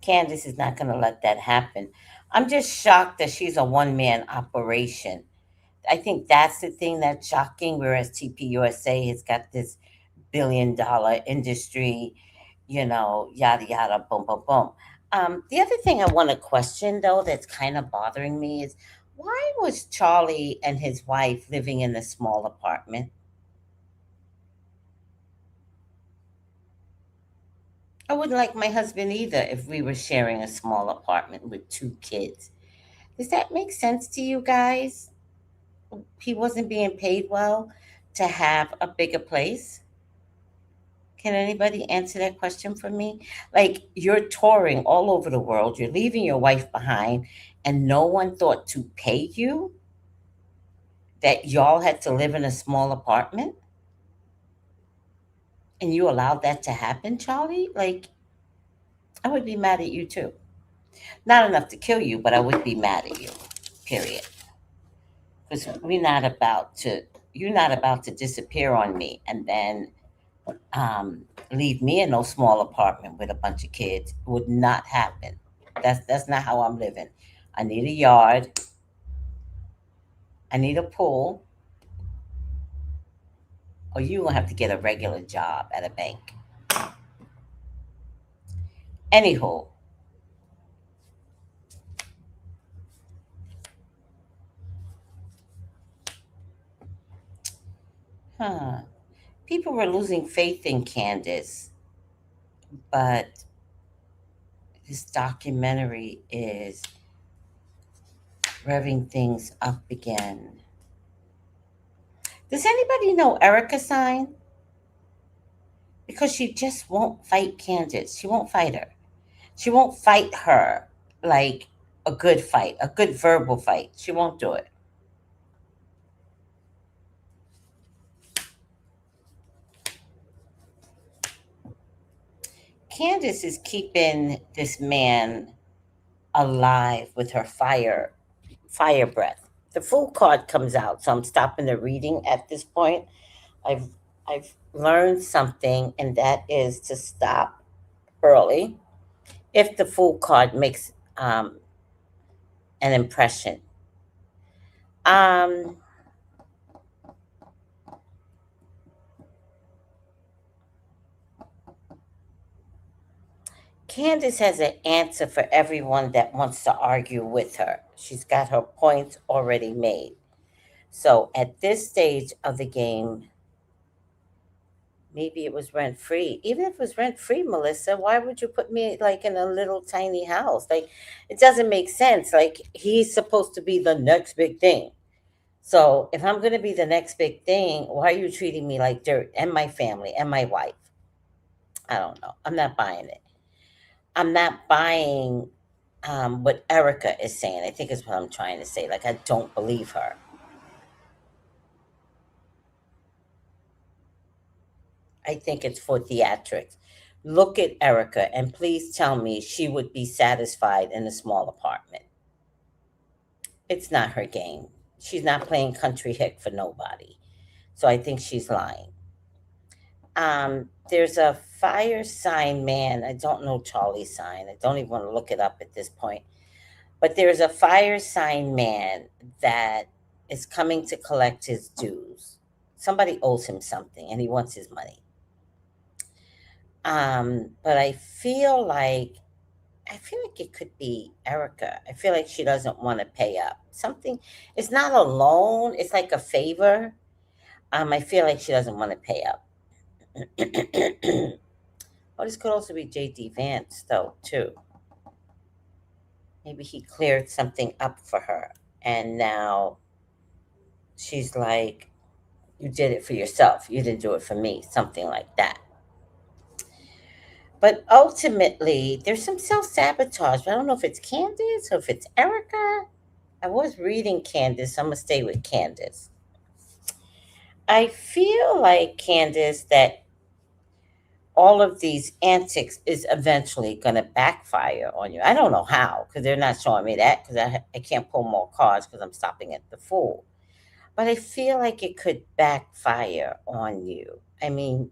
Candace is not going to let that happen. I'm just shocked that she's a one-man operation. I think that's the thing that's shocking, whereas TPUSA has got this billion-dollar industry, yada, yada, boom, boom, boom. The other thing I want to question, though, that's kind of bothering me is why was Charlie and his wife living in a small apartment? I wouldn't like my husband either if we were sharing a small apartment with two kids. Does that make sense to you guys? He wasn't being paid well to have a bigger place? Can anybody answer that question for me? Like, you're touring all over the world, you're leaving your wife behind, and no one thought to pay you that y'all had to live in a small apartment? And you allowed that to happen, Charlie? Like, I would be mad at you too. Not enough to kill you, but I would be mad at you, period. Because you're not about to disappear on me and then leave me in no small apartment with a bunch of kids. It would not happen. That's not how I'm living. I need a yard. I need a pool. Or you gonna have to get a regular job at a bank. Anywho, huh? People were losing faith in Candace, but this documentary is revving things up again. Does anybody know Erica Sign? Because she just won't fight Candace. She won't fight her. She won't fight her like a good fight, a good verbal fight. She won't do it. Candace is keeping this man alive with her fire breath. The full card comes out, so I'm stopping the reading at this point. I've I've learned something, and that is to stop early if the full card makes an impression. Um, Candace has an answer for everyone that wants to argue with her. She's got her points already made. So at this stage of the game, maybe it was rent free. Even if it was rent free, Melissa, why would you put me like in a little tiny house? Like, it doesn't make sense. Like, he's supposed to be the next big thing. So if I'm going to be the next big thing, why are you treating me like dirt and my family and my wife? I don't know. I'm not buying it. I'm not buying what Erica is saying. I think is what I'm trying to say. Like, I don't believe her. I think it's for theatrics. Look at Erica and please tell me she would be satisfied in a small apartment. It's not her game. She's not playing country hick for nobody. So I think she's lying. There's a fire sign man. I don't know Charlie's sign. I don't even want to look it up at this point. But there's a fire sign man that is coming to collect his dues. Somebody owes him something and he wants his money. But I feel like it could be Erica. I feel like she doesn't want to pay up. Something, it's not a loan, it's like a favor. I feel like she doesn't want to pay up. Oh, this could also be JD Vance, though, too. Maybe he cleared something up for her, and now she's like, you did it for yourself. You didn't do it for me. Something like that. But ultimately, there's some self-sabotage. I don't know if it's Candace or if it's Erica. I was reading Candace. I'm going to stay with Candace. I feel like, Candace, that all of these antics is eventually going to backfire on you. I don't know how, because they're not showing me that, because I can't pull more cards because I'm stopping at the Fool. But I feel like it could backfire on you. I mean,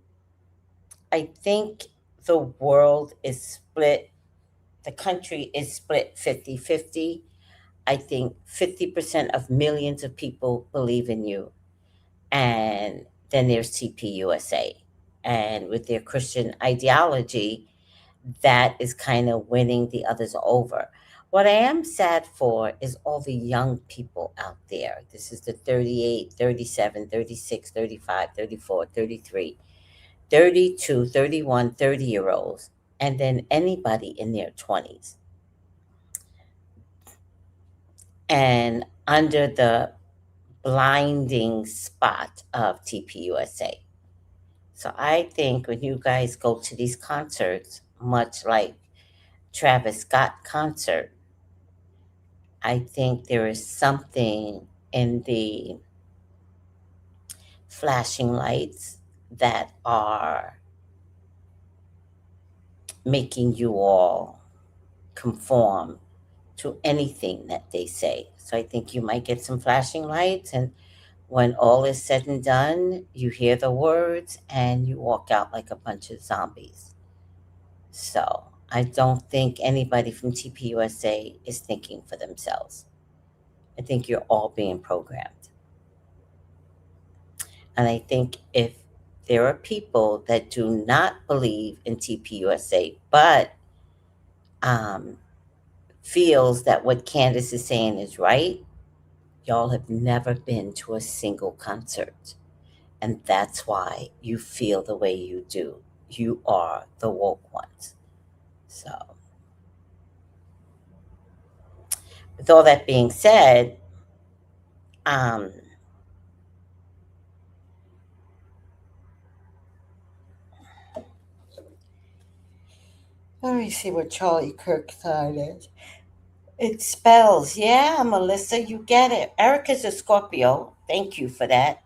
I think the world is split. The country is split 50-50. I think 50% of millions of people believe in you. And then there's TPUSA. And with their Christian ideology, that is kind of winning the others over. What I am sad for is all the young people out there. This is the 38, 37, 36, 35, 34, 33, 32, 31, 30-year-olds, and then anybody in their 20s. And under the blinding spot of TPUSA. So I think when you guys go to these concerts, much like Travis Scott concert, I think there is something in the flashing lights that are making you all conform to anything that they say. So I think you might get some flashing lights, and When all is said and done, you hear the words and you walk out like a bunch of zombies. So I don't think anybody from TPUSA is thinking for themselves. I think you're all being programmed. And I think if there are people that do not believe in TPUSA, but feels that what Candace is saying is right, y'all have never been to a single concert. And that's why you feel the way you do. You are the woke ones. So, with all that being said, let me see what Charlie Kirk sign is. It spells, yeah, Melissa, you get it. Erica's a Scorpio. Thank you for that.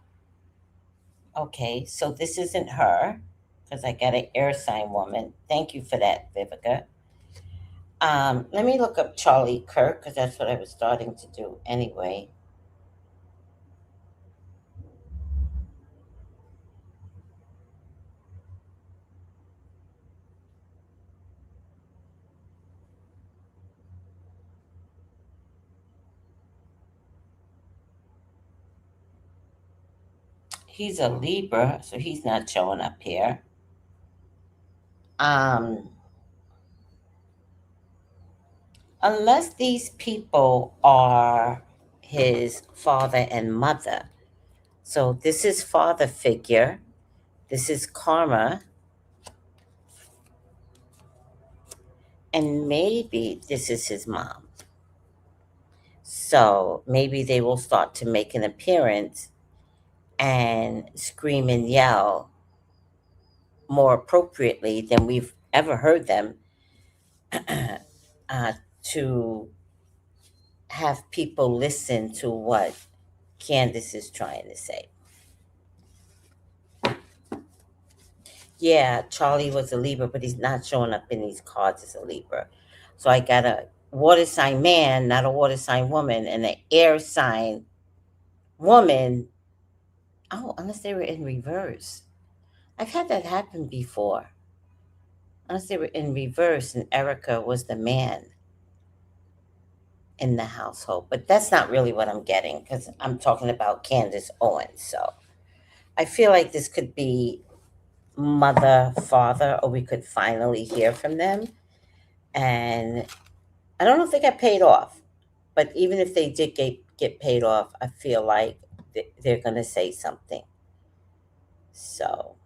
Okay, so this isn't her because I got an air sign woman. Thank you for that, Vivica. Let me look up Charlie Kirk because that's what I was starting to do anyway. He's a Libra, so he's not showing up here. Unless these people are his father and mother. So this is father figure. This is karma. And maybe this is his mom. So maybe they will start to make an appearance and scream and yell more appropriately than we've ever heard them to have people listen to what Candace is trying to say. Yeah, Charlie was a Libra, but he's not showing up in these cards as a Libra. So I got a water sign man, not a water sign woman, and an air sign woman. Oh, unless they were in reverse. I've had that happen before. Unless they were in reverse and Erica was the man in the household. But that's not really what I'm getting because I'm talking about Candace Owens. So I feel like this could be mother, father, or we could finally hear from them. And I don't know if they got paid off, but even if they did get paid off, I feel like they're going to say something. So,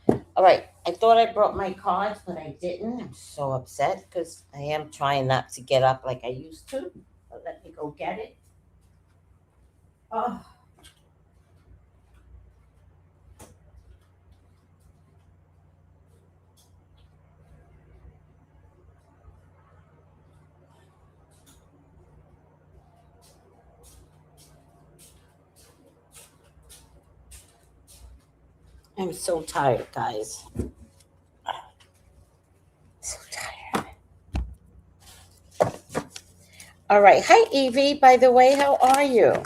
all right. I thought I brought my cards, but I didn't. I'm so upset because I am trying not to get up like I used to. But let me go get it. Oh. I'm so tired, guys. So tired. All right. Hi, Evie. By the way, how are you?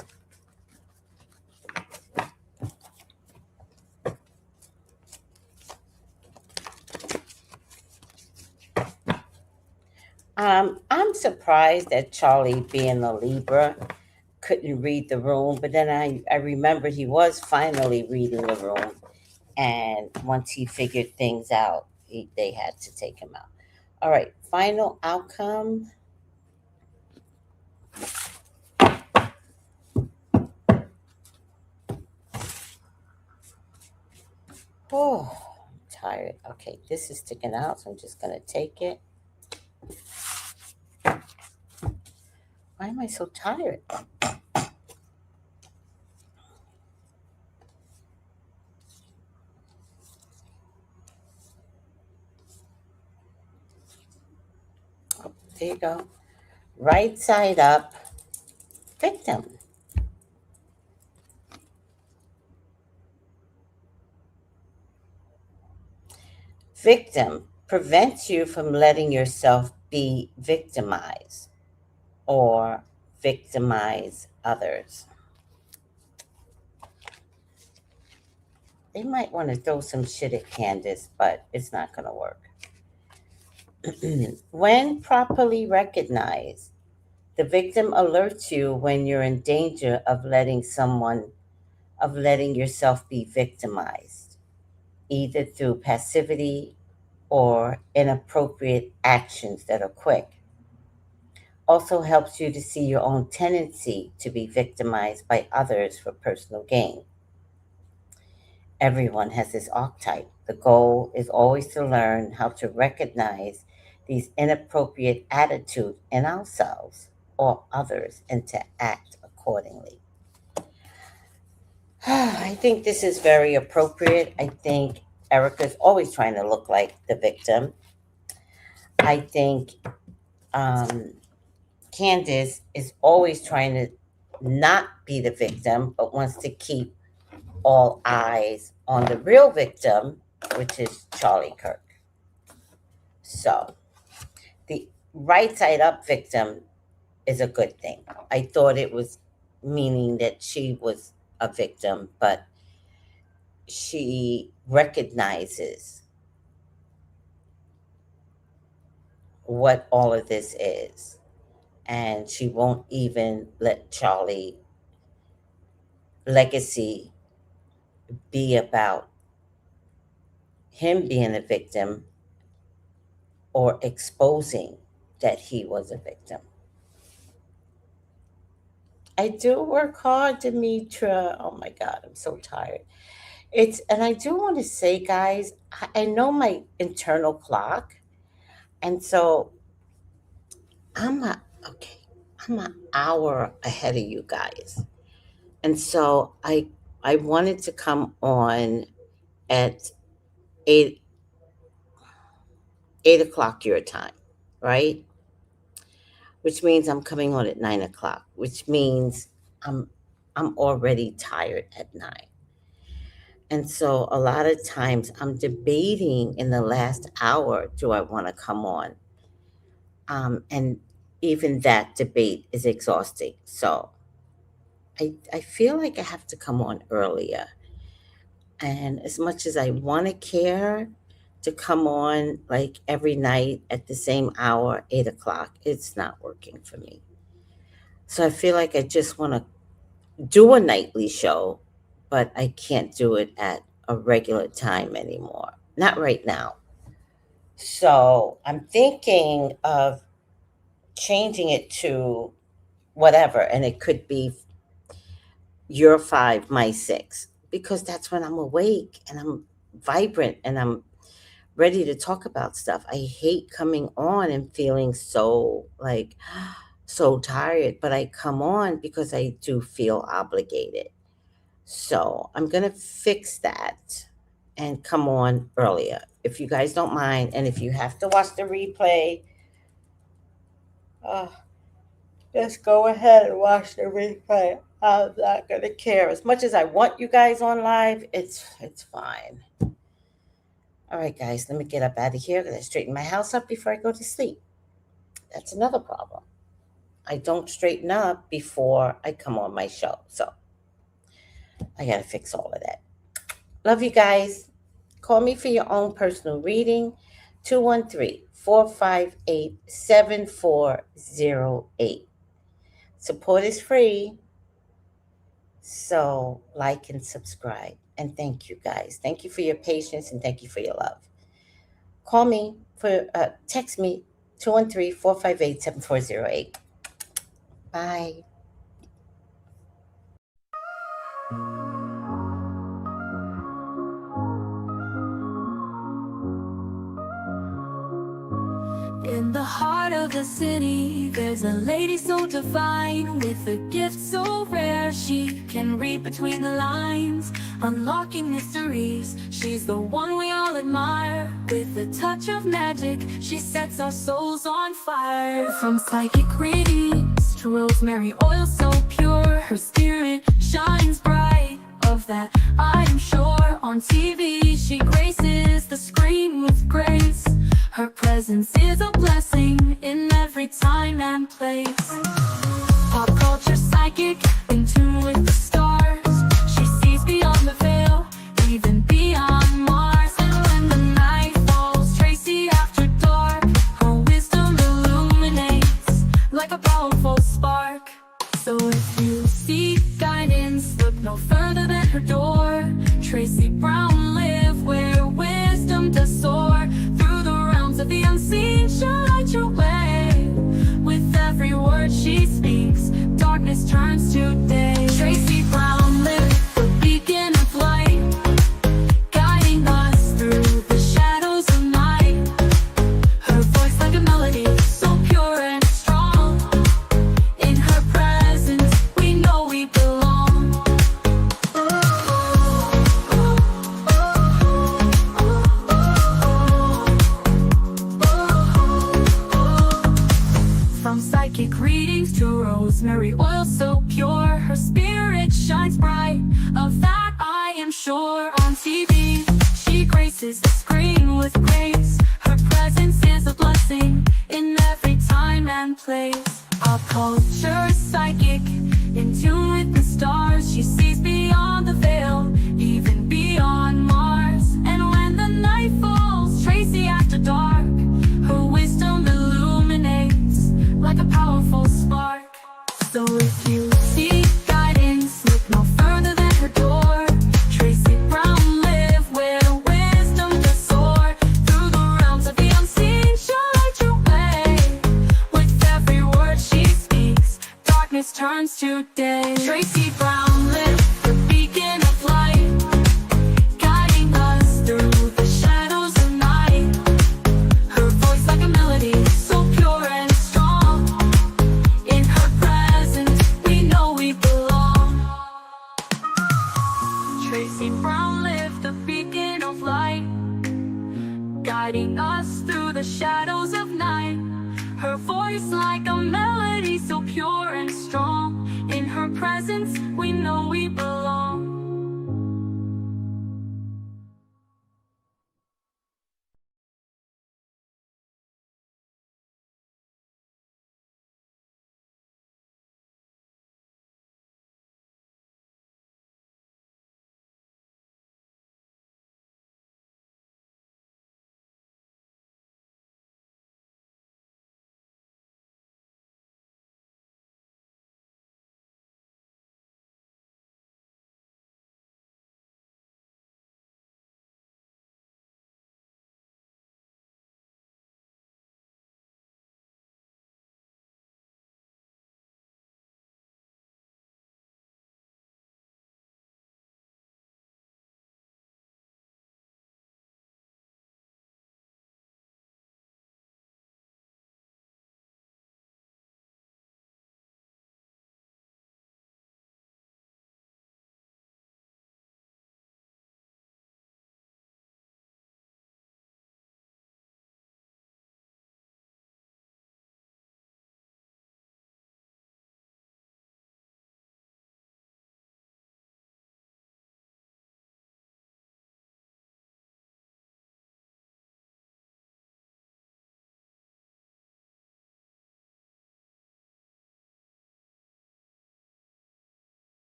I'm surprised that Charlie, being a Libra, couldn't read the room, but then I remembered he was finally reading the room, and once he figured things out, they had to take him out. All right, final outcome. Oh, I'm tired. Okay, this is sticking out, so I'm just gonna take it. Why am I so tired? Oh, there you go. Right side up, victim. Victim prevents you from letting yourself be victimized or victimize others. they might want to throw some shit at Candace, but it's not going to work. When properly recognized, the victim alerts you when you're in danger of letting yourself be victimized, either through passivity or inappropriate actions that are quick. Also helps you to see your own tendency to be victimized by others for personal gain. Everyone has this archetype. The goal is always to learn how to recognize these inappropriate attitudes in ourselves or others and to act accordingly. I think this is very appropriate. I think Erica's always trying to look like the victim. I think Candace is always trying to not be the victim, but wants to keep all eyes on the real victim, which is Charlie Kirk. So, the right side up victim is a good thing. I thought it was meaning that she was a victim, but she recognizes what all of this is. And she won't even let Charlie legacy be about him being a victim or exposing that he was a victim. I do work hard, Demetra. Oh my God, I'm so tired. And I do want to say, guys, I know my internal clock. And so I'm an hour ahead of you guys. And so I wanted to come on at 8 o'clock your time, right? Which means I'm coming on at 9 o'clock, which means I'm already tired at 9. And so a lot of times I'm debating in the last hour, do I want to come on? And even that debate is exhausting. So I feel like I have to come on earlier. And as much as I want to care to come on like every night at the same hour, 8 o'clock, it's not working for me. So I feel like I just want to do a nightly show, but I can't do it at a regular time anymore. Not right now. So I'm thinking of changing it to whatever, and it could be your 5, my 6, because that's when I'm awake and I'm vibrant and I'm ready to talk about stuff. I hate coming on and feeling so tired, but I come on because I do feel obligated. So I'm going to fix that and come on earlier, if you guys don't mind. And if you have to watch the replay, just go ahead and watch the replay. I'm not going to care. As much as I want you guys on live, it's fine. All right, guys, let me get up out of here. I'm going to straighten my house up before I go to sleep. That's another problem. I don't straighten up before I come on my show. So I got to fix all of that. Love you guys. Call me for your own personal reading. 213-458-7408. Support is free. So like and subscribe. And thank you, guys. Thank you for your patience and thank you for your love. Call me text me 213-458-7408. Bye. In the heart of the city, there's a lady so divine, with a gift so rare she can read between the lines, unlocking mysteries. She's the one we all admire. With a touch of magic, she sets our souls on fire. From psychic readings to rosemary oil so pure, her spirit shines bright. Of that I am sure. On TV she graces the screen with grace. Her presence is a blessing in every time and place. Pop culture psychic, in tune with the stars. She sees beyond the veil, even no further than her door. Tracy Brown lived where wisdom does soar. Through the realms of the unseen, she'll light your way. With every word she speaks, darkness turns to day. Tracy Brown lived the beacon of light, guiding us through the shadows of night. Her voice like a melody, so pure and strong. In her presence, we know we belong. From psychic readings to rosemary oil so pure, her spirit shines bright, of that I am sure. On TV, she graces the screen with grace. Her presence is a blessing in every time and place. Pop culture psychic, in tune with the stars. She sees beyond the veil, even beyond Mars. And when the night falls, Tracy after dark, her wisdom illuminates like a powerful spark. So if you seek guidance, look no further than her door. Tracy Brown lived where wisdom does soar. Through the realms of the unseen, she'll light your way. With every word she speaks, darkness turns to day. Tracy Brown lived the beacon of light, guiding us through the shadows of night. Her voice like a melody, so pure and strong. In her presence, we know we belong. Tracy Brown lived the beacon of light, guiding us through the shadows of night. Her voice like a melody, so pure and strong. In her presence, we know we belong.